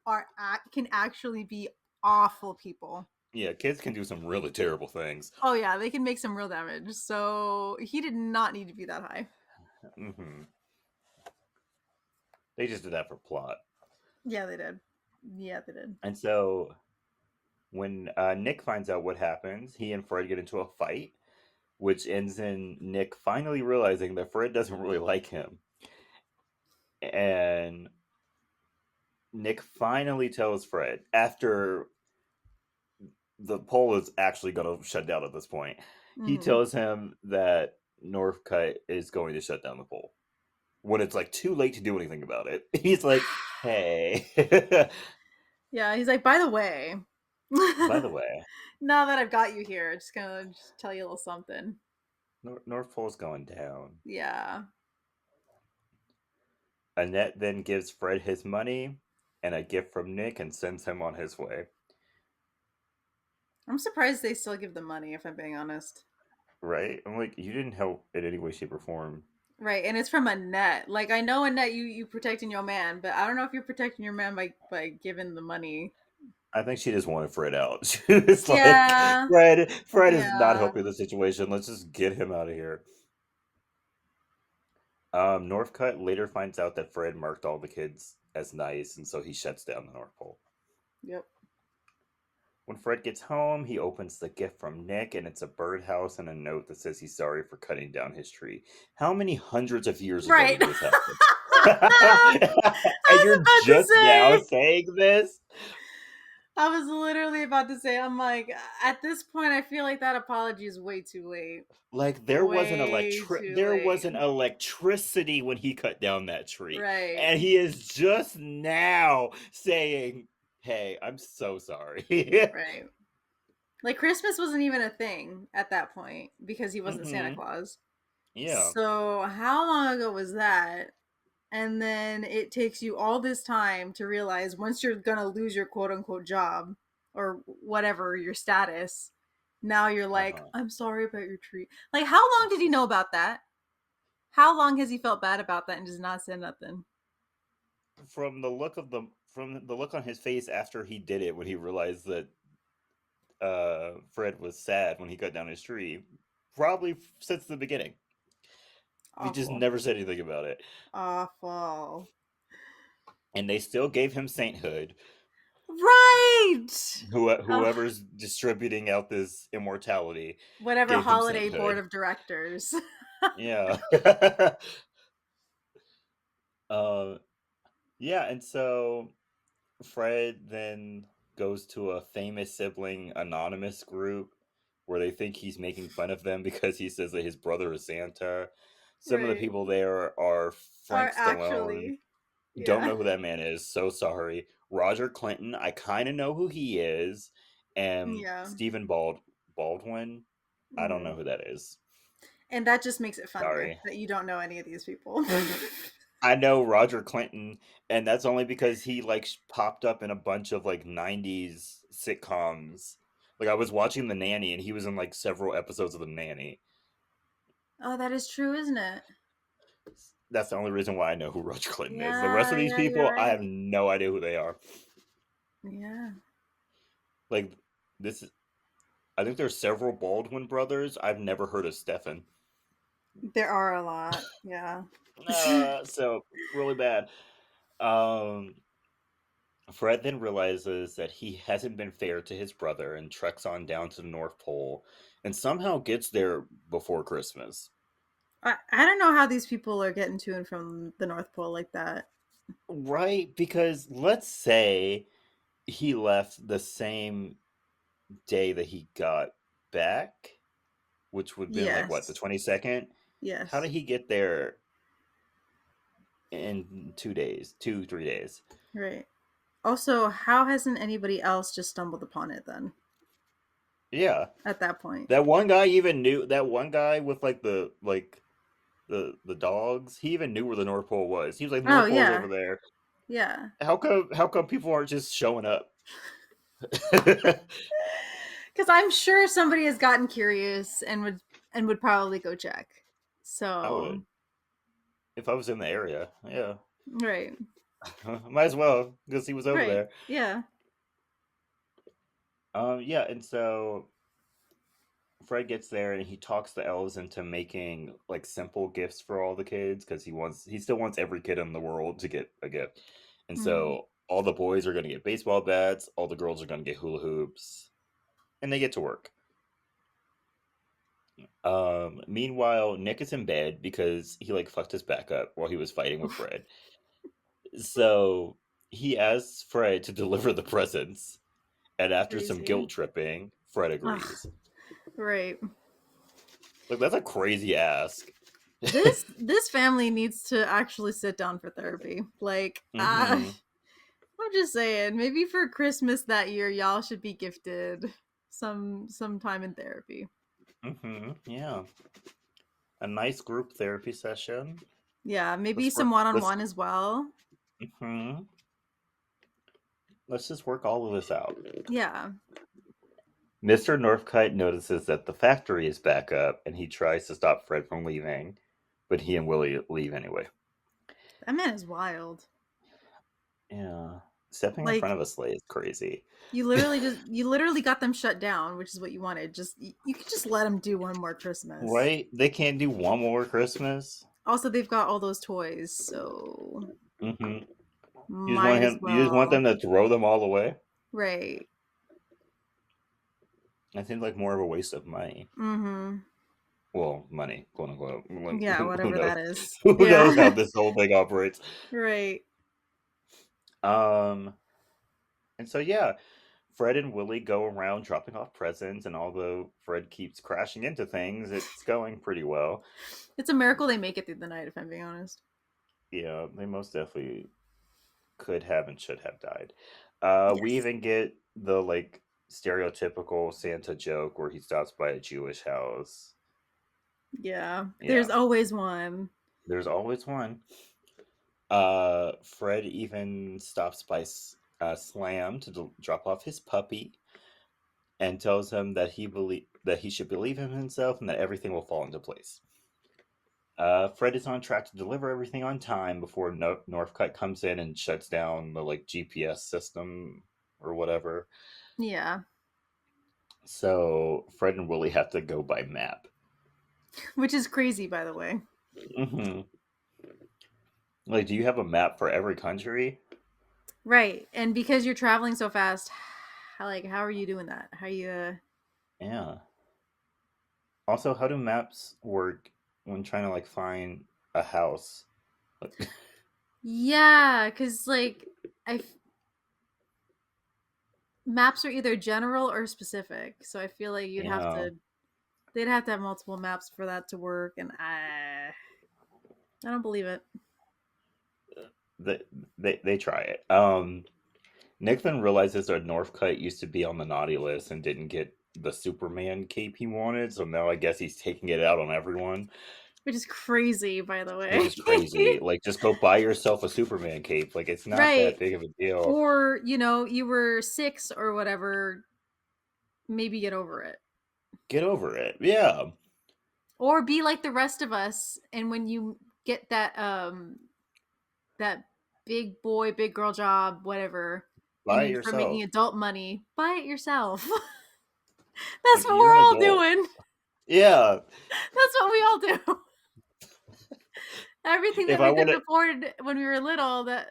can actually be awful people. Yeah, kids can do some really terrible things. Oh yeah, they can make some real damage. So he did not need to be that high. Hmm. They just did that for plot. Yeah, they did. Yeah, they did. And so when Nick finds out what happens, he and Fred get into a fight, which ends in Nick finally realizing that Fred doesn't really like him. And Nick finally tells Fred, after the poll is actually going to shut down at this point, he Mm-hmm. tells him that Northcutt is going to shut down the poll when it's like too late to do anything about it. He's like, hey, Yeah, he's like, by the way, by the way, now that I've got you here, just gonna just tell you a little something. North Pole's going down. Yeah. Annette then gives Fred his money and a gift from Nick and sends him on his way. I'm surprised they still give the money, if I'm being honest. Right? I'm like, you didn't help in any way, shape, or form. Right, and it's from Annette. Like I know Annette, you protecting your man, but I don't know if you're protecting your man by giving the money. I think she just wanted Fred out. She was like, Yeah, Fred is not yeah, helping the situation. Let's just get him out of here. Northcutt later finds out that Fred marked all the kids as nice, and so he shuts down the North Pole. yep. When Fred gets home, he opens the gift from Nick, and it's a birdhouse and a note that says he's sorry for cutting down his tree. How many hundreds of years ago Right. did this happen? I And was you're about to just now say. saying this? I was literally about to say. I'm like, at this point, I feel like that apology is way too late. Like Way too there late. wasn't electricity when he cut down that tree. Right. And he is just now saying, "Hey, I'm so sorry." Right. Like Christmas wasn't even a thing at that point because he wasn't Santa Mhm. Claus. Yeah. So how long ago was that? And then it takes you all this time to realize once you're gonna lose your quote unquote job or whatever your status, now you're like, Uh-huh. I'm sorry about your tree. Like, how long did he know about that? How long has he felt bad about that and just not said nothing? From the look on his face after he did it when he realized that Fred was sad when he cut down his tree, probably since the beginning. He just Awful. never said anything about it. Awful. And they still gave him sainthood. Right. Ugh, Whoever's distributing out this immortality whatever gave him holiday board sainthood. of directors. Yeah. uh, yeah, and so Fred then goes to a famous sibling anonymous group where they think he's making fun of them because he says that his brother is Santa. Some of the Right. people there are Are Frank Stallone. actually. Don't Yeah. know who that man is. So sorry. Roger Clinton. I kind of know who he is. And Yeah. Stephen Baldwin. I don't Hmm. know who that is. And that just makes it funnier Sorry. that you don't know any of these people. I know Roger Clinton, and that's only because he like popped up in a bunch of like '90s sitcoms. Like I was watching The Nanny, and he was in like several episodes of The Nanny. Oh, that is true, isn't it? That's the only reason why I know who Roger Clinton is. The rest Yeah, of these yeah, you're people, I have right. no idea who they are. Yeah. Like this, I think there's several Baldwin brothers. I've never heard of Stefan. There are a lot. Yeah. So really bad. Um, Fred then realizes that he hasn't been fair to his brother and treks on down to the North Pole and somehow gets there before Christmas. I don't know how these people are getting to and from the North Pole like that. Right? Because let's say he left the same day that he got back, which would have been like what, the Yes. 22nd? How Yes. did he get there in 2 days, 3 days? Right. Also, how hasn't anybody else just stumbled upon it then? Yeah. at that point. That one guy even knew, that one guy with the dogs, he even knew where the North Pole was. He was like, the Oh North Pole's over yeah, there. yeah. How come people aren't just showing up? Because I'm sure somebody has gotten curious and would probably go check. I So would. If I was in the area. Yeah. right, Might as well, because he was over right, there. yeah. Yeah, and so Fred gets there and he talks the elves into making like simple gifts for all the kids because he still wants every kid in the world to get a gift. And Mm. so all the boys are going to get baseball bats, all the girls are going to get hula hoops, and they get to work. Meanwhile, Nick is in bed because he like fucked his back up while he was fighting with Fred. So he asks Fred to deliver the presents, and after some Crazy. guilt tripping, Fred Ugh, agrees. right. Like that's a crazy ask. This family needs to actually sit down for therapy. Like, Mm-hmm. I'm just saying, maybe for Christmas that year, y'all should be gifted some time in therapy. Mm-hmm. Yeah. A nice group therapy session. Yeah, maybe Let's some work. one on Let's. one as well. Mm-hmm. Let's just work all of this out. Yeah, Mr. Northkite notices that the factory is back up, and he tries to stop Fred from leaving, but he and Willie leave anyway. that man is wild. Yeah. Stepping in front Like, of a sleigh is crazy. you literally got them shut down, which is what you wanted. Just you could just let them do one more Christmas. Right? They can't do one more Christmas. Also, they've got all those toys, so Mm-hmm. You just want might as him. You just want well. them to throw them all away. Right. I think like more of a waste of money. Mm-hmm. Well, money, quote unquote. Yeah, Who whatever knows? that is. Who knows how Yeah. this whole thing operates? Right. Um, and so yeah, Fred and Willie go around dropping off presents, and although Fred keeps crashing into things, it's going pretty well. It's a miracle they make it through the night, if I'm being honest. Yeah, they most definitely could have and should have died. We Yes. even get the like stereotypical Santa joke where he stops by a Jewish house. Yeah. There's Yeah, always one. there's always one. Fred even stops by Slam to drop off his puppy and tells him that he should believe in himself and that everything will fall into place. Fred is on track to deliver everything on time before Northcutt comes in and shuts down the like GPS system or whatever. Yeah. So Fred and Willie have to go by map. Which is crazy, by the way. Hmm. Like, do you have a map for every country? Right. And because you're traveling so fast, how are you doing that? How you Yeah. Also, how do maps work when trying to like find a house? Yeah, cuz I maps are either general or specific. So I feel like Yeah, they'd have to have multiple maps for that to work and I don't believe it. they they try it. Nick then realizes that Northcutt used to be on the naughty list and didn't get the Superman cape he wanted, so now I guess he's taking it out on everyone, Which is crazy, by the which way. is crazy. Like, just go buy yourself a Superman cape. Like, it's not Right. that big of a deal. Or, you were 6 or whatever, maybe get over it. Get over it. Yeah, Or be like the rest of us and when you get that big boy, big girl job, whatever, and buy it you start making yourself. adult money, buy it yourself. That's Like, what you're we're an all adult. doing. Yeah. That's what we all do. Everything If that I we want couldn't to, afford when we were little, that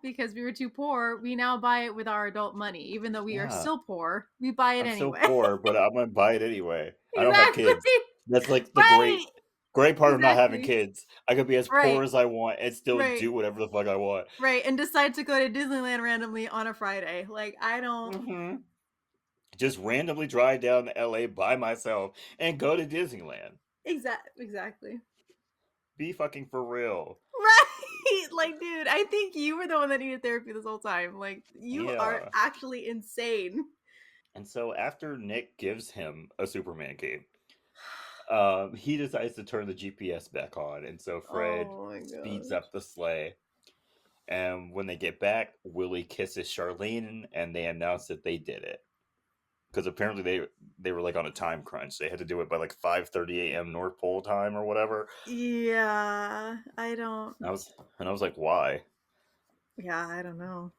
because we were too poor, we now buy it with our adult money. Even though we are yeah, still poor, we buy it I'm so anyway. poor, but I'm gonna buy it anyway. I don't have Exactly. kids. That's like the Right. great part of not having Exactly. kids. I could be as poor Right. as I want and still Right. do whatever the fuck I want. Right. And decide to go to Disneyland randomly on a Friday. Like I don't Hmm. Just randomly drive down to LA by myself and go to Disneyland. exactly. Be fucking for real. Right. Like, dude, I think you were the one that needed therapy this whole time. Like, you are Yeah. actually insane. And so after Nick gives him a Superman cape, he decides to turn the GPS back on, and so Fred Oh my speeds gosh. up the sleigh. And when they get back, Willie kisses Charlene, and they announce that they did it because apparently they were like on a time crunch. They had to do it by like 5:30 a.m. North Pole time or whatever. Yeah, I don't. I was like, why? Yeah, I don't know.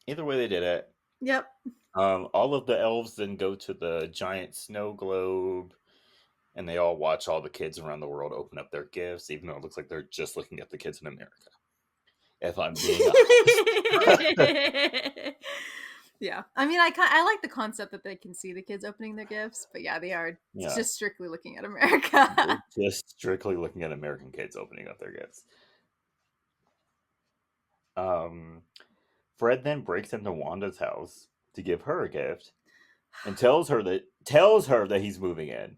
Either way, they did it. Yep. All of the elves then go to the giant snow globe, and they all watch all the kids around the world open up their gifts, even though it looks like they're just looking at the kids in America. If I'm being honest. Yeah, I mean, I like the concept that they can see the kids opening their gifts, but yeah, they are Yeah, just strictly looking at America. they're just strictly looking at American kids opening up their gifts. Um, Fred then breaks into Wanda's house to give her a gift and tells her that he's moving in.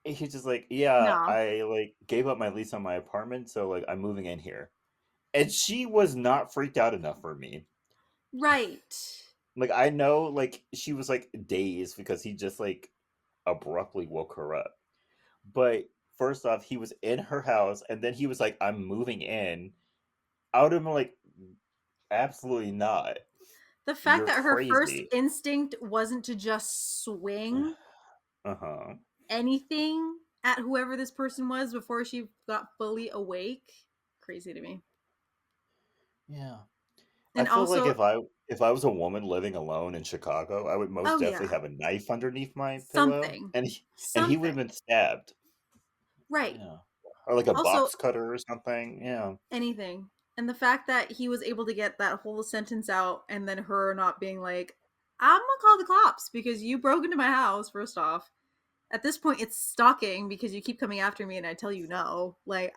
And he's just like, "Yeah, No, I like gave up my lease on my apartment, so like I'm moving in here." And she was not freaked out enough for me. right. Like I know like she was like dazed because he just like abruptly woke her up. But first off, he was in her house and then he was like, "I'm moving in." I would have been like, "Absolutely not. The fact You're that her first crazy." instinct wasn't to just swing Uh-huh. anything at whoever this person was before she got fully awake, crazy to me. Yeah. I And feel like also, if I was a woman living alone in Chicago, I would most oh definitely yeah, have a knife underneath my pillow, something, and he would have something, been stabbed. right. Yeah, or like a Also, box cutter or something. Yeah, anything. And the fact that he was able to get that whole sentence out and then her not being like, I'm gonna call the cops because you broke into my house, first off. At this point, it's stalking because you keep coming after me and I tell you no. Like,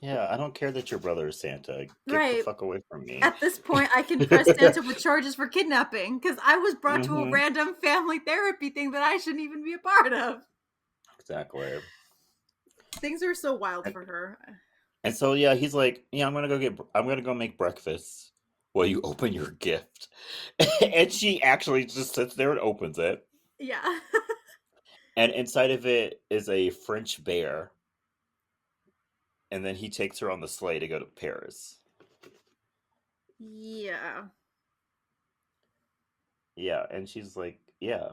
yeah. I don't care that your brother is Santa. Get the right. fuck away from me. At this point, I can press Santa with charges for kidnapping because I was brought to a Hmm. random family therapy thing that I shouldn't even be a part of. Exactly. Things are so wild And, for her. and so yeah, he's like, yeah, I'm gonna go make breakfast while you open your gift, and she actually just sits there and opens it, Yeah. and inside of it is a French bear, and then he takes her on the sleigh to go to Paris. Yeah. Yeah, and she's like, "Yeah,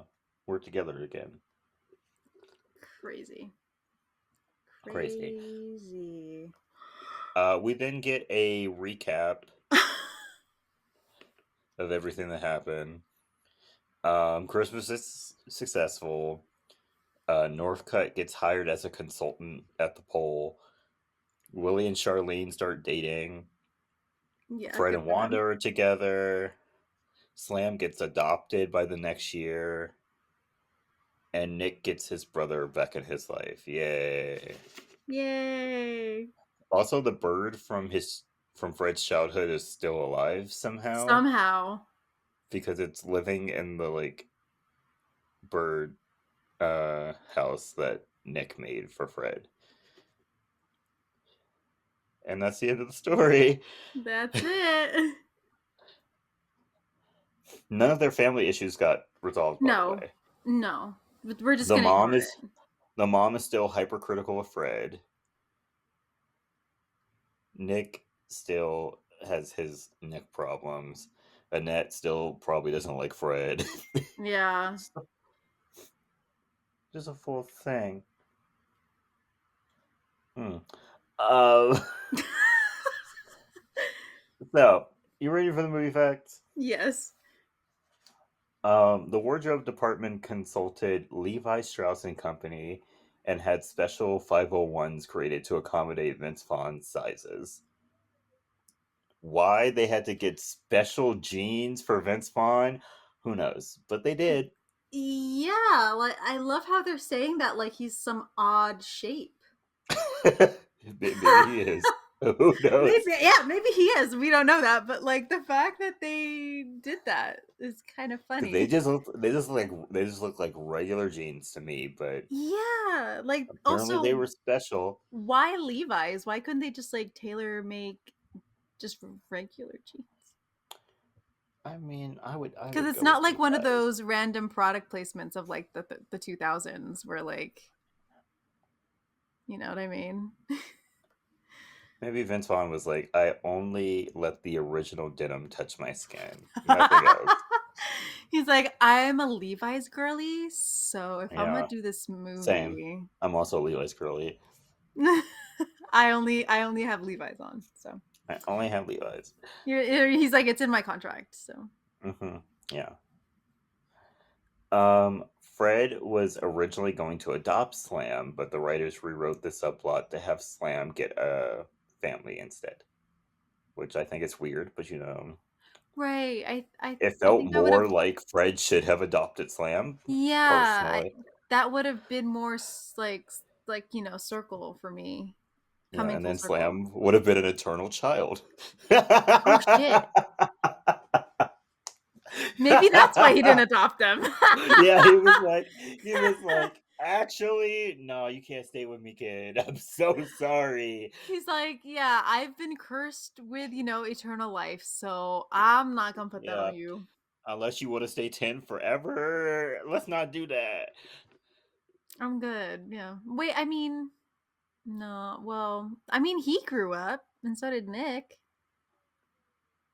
we're together again." Crazy. Crazy. Crazy. We then get a recap of everything that happened. Christmas is successful. Northcutt gets hired as a consultant at the pole. Willie and Charlene start dating. Yeah, Fred good and for Wanda them. are together. Slam gets adopted by the next year. And Nick gets his brother back in his life. Yay. Yay. Also, the bird from Fred's childhood is still alive somehow Somehow. because it's living in the like bird house that Nick made for Fred. And that's the end of the story. That's it. None of their family issues got resolved, by the No. way. No. But we're just The gonna mom ignore is it. the mom is still hypercritical of Fred. Nick still has his Nick problems. Annette still probably doesn't like Fred. Yeah. Just a full thing. Hmm. Uh, so, you ready for the movie facts? Yes. The wardrobe department consulted Levi Strauss and Company and had special 501s created to accommodate Vince Vaughn's sizes. Why they had to get special jeans for Vince Vaughn, who knows? But they did. Yeah, like I love how they're saying that like he's some odd shape. Maybe he is. Who Maybe, knows? yeah, maybe he is. We don't know that, but like the fact that they did that is kind of Because funny. they just look like regular jeans to me, but Yeah, like apparently they also were special. why Levi's? Why couldn't they just like tailor make just regular jeans? I mean, I would Because it's go with not like one of Levi's. those random product placements of like the 2000s where like, you know what I mean? Maybe Vince Vaughn was like, I only let the original denim touch my skin. Nothing else. He's like, I'm a Levi's girly, so if I'm gonna Yeah, do this same. movie, I'm also Levi's girly. I only have Levi's on. So I only have Levi's. he's like, it's in my contract. So Hmm. Yeah. Fred was originally going to adopt Slam, but the writers rewrote the subplot to have Slam get a family instead, which I think is weird, but right, it I felt think I would have. more like Fred should have adopted Slam, Yeah, personally. that would have been more like circle for me, Yeah, coming and full then circle. Slam would have been an eternal child. Oh shit. Maybe that's why he didn't adopt them. Yeah, he was like, actually, no, you can't stay with me, kid. I'm so sorry. He's like, yeah, I've been cursed with, eternal life, so I'm not gonna put that Yeah, on you. unless you want to stay 10 forever, let's not do that. I'm good. Yeah. Wait, I mean, no, well, I mean, he grew up, and so did Nick.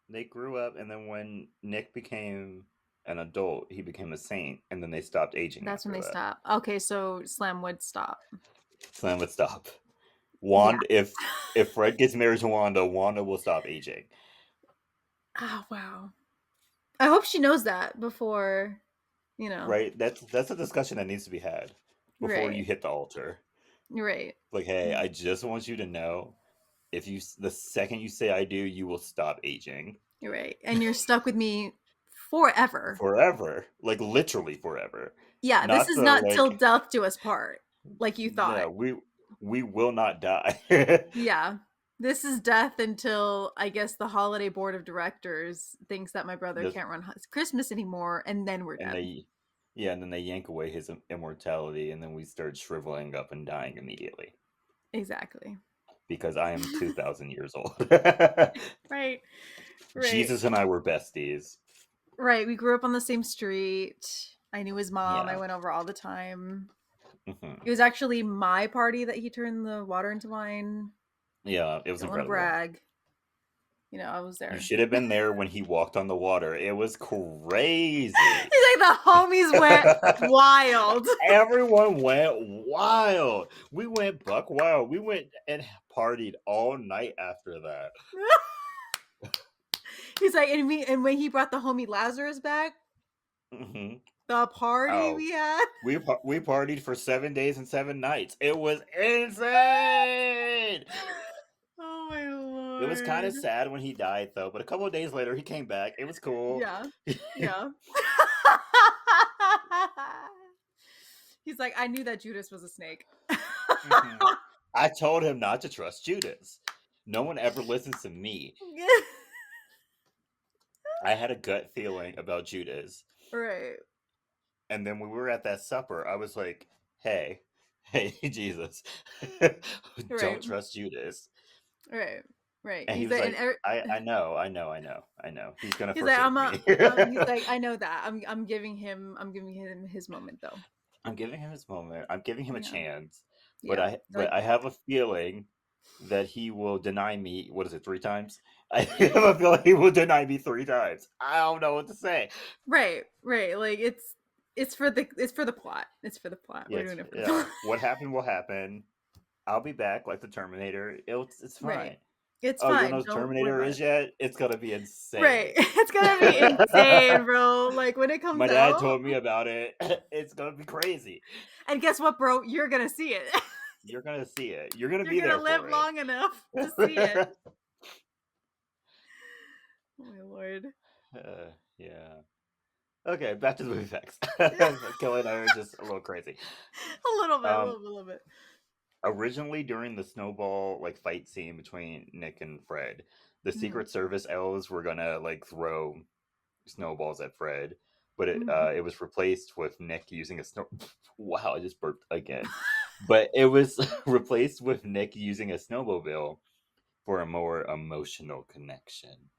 They grew up, and then when Nick became an adult, he became a saint, and then they stopped aging That's when after they that. stop. Okay, so Slam would stop. Slam would stop. Yeah. Wanda, if Fred gets married to Wanda, Wanda will stop aging. Oh, wow. I hope she knows that before, you know. Right? That's a discussion that needs to be had before you Right. hit the altar. Right. Like, hey, I just want you to know, if you the second you say I do, you will stop aging You're right. And you're stuck with me forever. forever, like literally forever. Yeah, this Not is to not till like, death do us part, like you thought. no, we will not die. Yeah. This is death until I guess the holiday board of directors thinks that my brother Just can't run Christmas anymore, and then we're and dead. they Yeah, and then they yank away his immortality, and then we start shriveling up and dying immediately Exactly. because I am 2,000 years old. Right. Right. Jesus and I were besties. Right. We grew up on the same street. I knew his mom. I Yeah. went over all the time. It Hmm. was actually my party that he turned the water into wine. Yeah, it was Don't want to incredible. brag. I was You there. should have been there when he walked on the water. It was crazy. He's like, the homies went wild. Everyone went wild. We went buck wild. We went and partied all night after that. He's like, and when he brought the homie Lazarus back, Hmm. the party Oh, we had. we partied for 7 days and 7 nights. It was insane. Oh my It was kind of lord. sad when he died, though. But a couple of days later, he came back. It was cool. Yeah. Yeah. He's like, I knew that Judas was a snake. Hmm. I told him not to trust Judas. No one ever listens to me. I had a gut feeling about Judas. Right. And then when we were at that supper, I was like, hey, hey, Jesus, Right. don't trust Judas. Right. Right. And he He's was like, like, I know. He's gonna he's like, forsake me. he's like, I know that. I'm giving him his moment though. I'm giving him his moment. I'm giving him a Yeah. chance. Yeah. But Like, I have a feeling that he will deny me. What is it? 3 times? I have a feeling he will deny me 3 times. I don't know what to say. right. Right. Like it's for the plot. It's for the plot. We're doing it for the plot. What happened will happen. I'll be back like the Terminator. It's Right. fine. It's Oh, you know fine. what the Don't worry Terminator about is it. yet? It's gonna be Right. insane. It's gonna be insane, bro. Like when it comes My dad out. told me about it. It's gonna be crazy. And guess what, bro? You're gonna see it. You're gonna see it. You're gonna You're be gonna there live for it. long enough to see it. Oh my lord. Yeah. Okay, back to the movie facts. Kelly and I are just a little crazy. A little bit, a Um, little bit, a little bit. Originally during the snowball fight scene between Nick and Fred, the Mhm. Secret Service elves were gonna throw snowballs at Fred, but Mhm. it was replaced with Nick using a snow. Wow, I just burped again. But it was replaced with Nick using a snowmobile for a more emotional connection.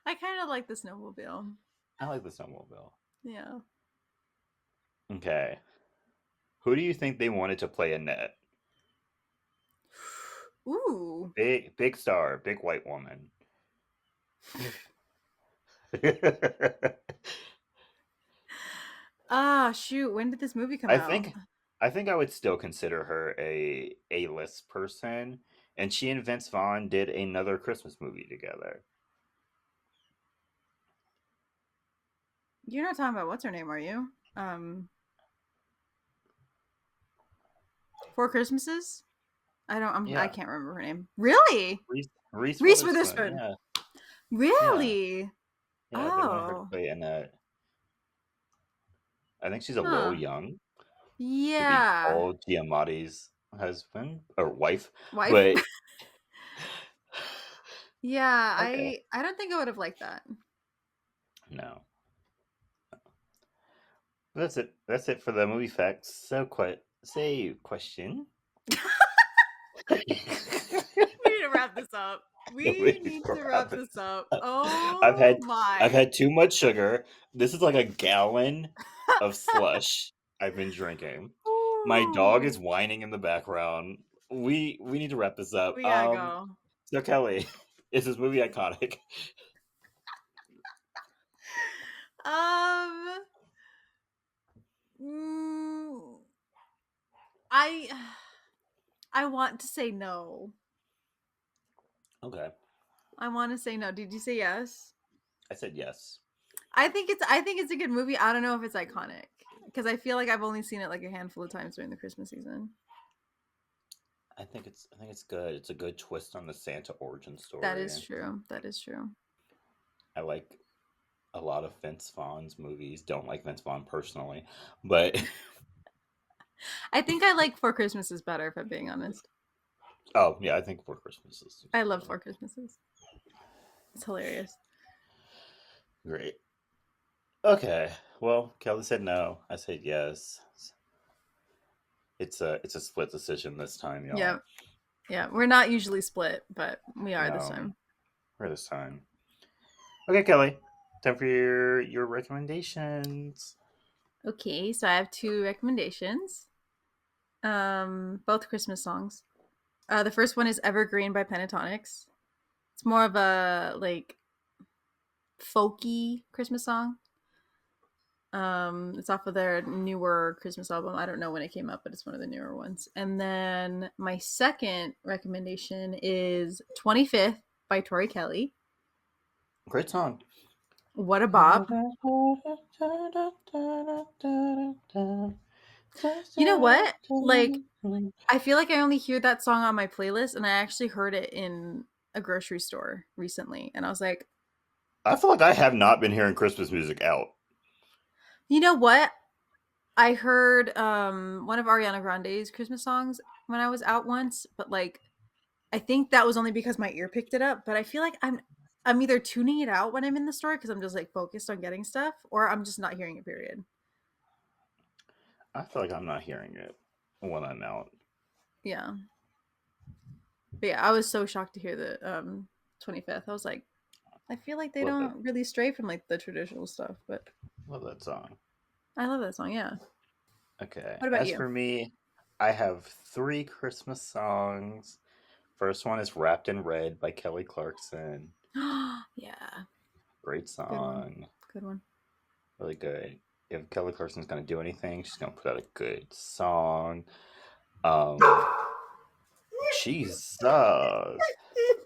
I kind of like the snowmobile. I like the snowmobile. Yeah. Okay. Who do you think they wanted to play Annette? Ooh. Big star, big white woman. Ah, shoot. When did this movie come I out? think I think I would still consider her a A-list person, and she and Vince Vaughn did another Christmas movie together. You're not talking about what's her name, are you? Um, Four Christmases? I Yeah, can't remember her name. Really? Reese Reese Witherspoon. Witherspoon. Yeah, yeah, Really? yeah. They wanted her to Oh. play Annette. I think she's a little Huh. young to be Yeah. Paul Giamatti's husband or wife, Wife? but Yeah, okay. I don't think I would have liked that. No, that's it. That's it for the movie facts. So, say question. We need to wrap this up. We We need to wrap wrap this this up. up. I've Oh had I've my. had too much sugar. This is like a gallon of slush I've been drinking. My dog is Ooh. whining in the background. We need to wrap this up. We gotta go. So Kelly, is this movie iconic? Um, mm, I I want to say no. Okay, I want to say no. Did you say yes? I said yes. I think it's a good movie. I don't know if it's iconic because I feel like I've only seen it like a handful of times during the Christmas season. I think it's good. It's a good twist on the Santa origin That story. is true. That is true. I like a lot of Vince Vaughn's movies. Don't like Vince Vaughn personally, but I think I like Four Christmases better, if I'm being honest. oh yeah, I think For Christmas is I love Four Christmases. It's hilarious. great. Okay, well, Kelly said no. I said yes. It's a split decision this time, Yeah, y'all. yeah. We're not usually split, but we are this No, time. for this time. Okay, Kelly, time for your recommendations. Okay, so I have two recommendations. Both Christmas songs. The first one is Evergreen by Pentatonics. It's more of a like folky Christmas song. It's off of their newer Christmas album. I don't know when it came out, but it's one of the newer ones. And then my second recommendation is 25th by Tori Kelly. Great song. What a bop. You know what? Like, I feel like I only hear that song on my playlist, and I actually heard it in a grocery store recently. And I was like, I feel like I have not been hearing Christmas music out. you know what? I heard one of Ariana Grande's Christmas songs when I was out once, but like I think that was only because my ear picked it up, but I feel like I'm either tuning it out when I'm in the store because I'm just like focused on getting stuff, or I'm just not hearing it. Period. I feel like I'm not hearing it when I'm out. Yeah, but yeah, I was so shocked to hear the 25th. I was like, I feel like they Love that. don't really stray from like the traditional stuff, but Love that song. I love that song. Yeah. Okay. What about As you? for me, I have three Christmas songs. First one is Wrapped in Red by Kelly Clarkson. Yeah, Great good one. song. Good one. Really good. If Kelly Clarkson's gonna do anything, she's gonna put out a good song. Um Jesus.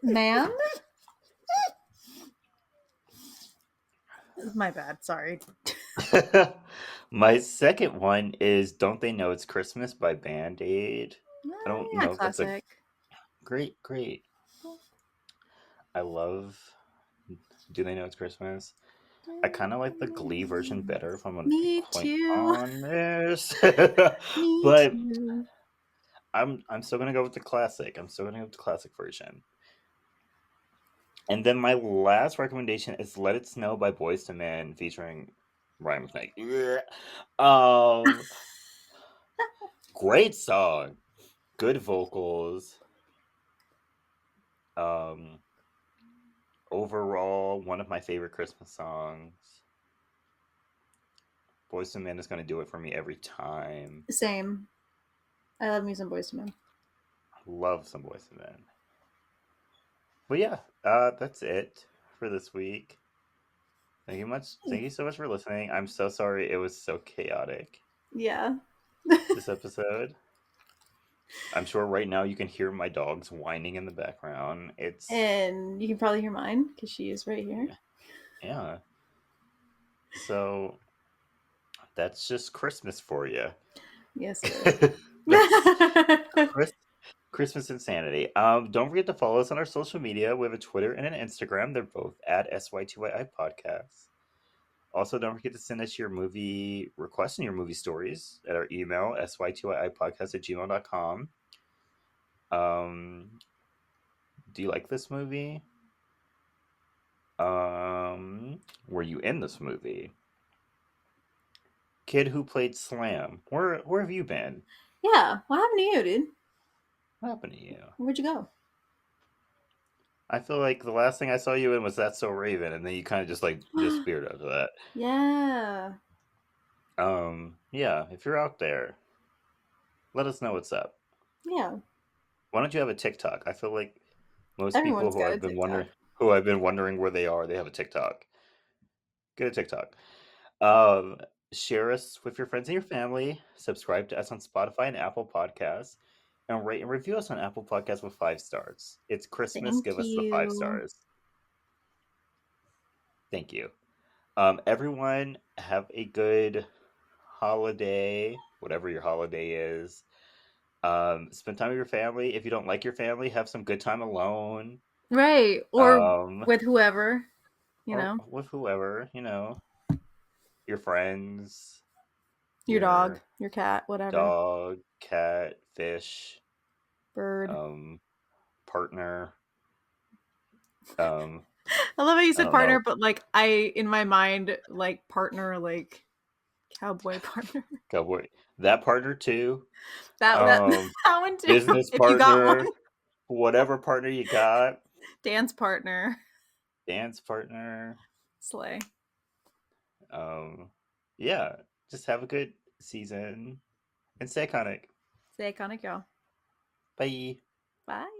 Ma'am, my bad. Sorry. My second one is Don't They Know It's Christmas by Band Aid. I don't Yeah, know if that's a classic. great. I love Do They Know It's Christmas? I kind of like the Glee version better if I'm going to be Me quite too. honest. Me But too. I'm still going to go with the classic. I'm still going to go with the classic version. And then my last recommendation is Let It Snow by Boyz II Men featuring Ryan McKnight. Um Great song. Good vocals. Um Overall, one of my favorite Christmas songs. Boyz II Men is going to do it for me every time. Same. I love me some Boyz II Men. Love some Boyz II Men. But yeah, that's it for this week. Thank you much. Thank you so much for listening. I'm so sorry it was so chaotic. Yeah. This episode. I'm sure right now you can hear my dogs whining in the background. It's And you can probably hear mine because she is right here. yeah. So that's just Christmas for you. Yes, it is. That's Christmas insanity. Don't forget to follow us on our social media. We have a Twitter and an Instagram. They're both at SY2YI Podcast. Also, don't forget to send us your movie requests and your movie stories at our email, sy2ipodcast@gmail.com. Do you like this movie? Were you in this movie? Kid who played Slam. Where have you been? Yeah. What happened to you, dude? What happened to you? Where'd you go? I feel like the last thing I saw you in was That's So Raven, and then you kind of just like disappeared after that. Yeah. Yeah, if you're out there, let us know what's up. Yeah. Why don't you have a TikTok? I feel like most people Everyone's got a TikTok. who I've been wondering where they are, they have a TikTok. Get a TikTok. Share us with your friends and your family. Subscribe to us on Spotify and Apple Podcasts, and rate and review us on Apple Podcasts with 5 stars. It's Christmas. Thank Give us the 5 you. stars. Thank you. Everyone, have a good holiday, whatever your holiday is. Spend time with your family. If you don't like your family, have some good time alone. Right. Or Um, with whoever, you or know, with whoever, your friends, your dog, your your cat, whatever. dog, cat, fish, Bird. partner. Um, I love how you I said don't know, partner, but like in my mind, like partner, like cowboy partner. cowboy. That partner too. That Um, that one too. Business If you got one. partner, whatever partner you got. Dance partner. Dance partner. Slay. Yeah, just have a good season and stay iconic. Stay iconic, y'all. Bye. Bye.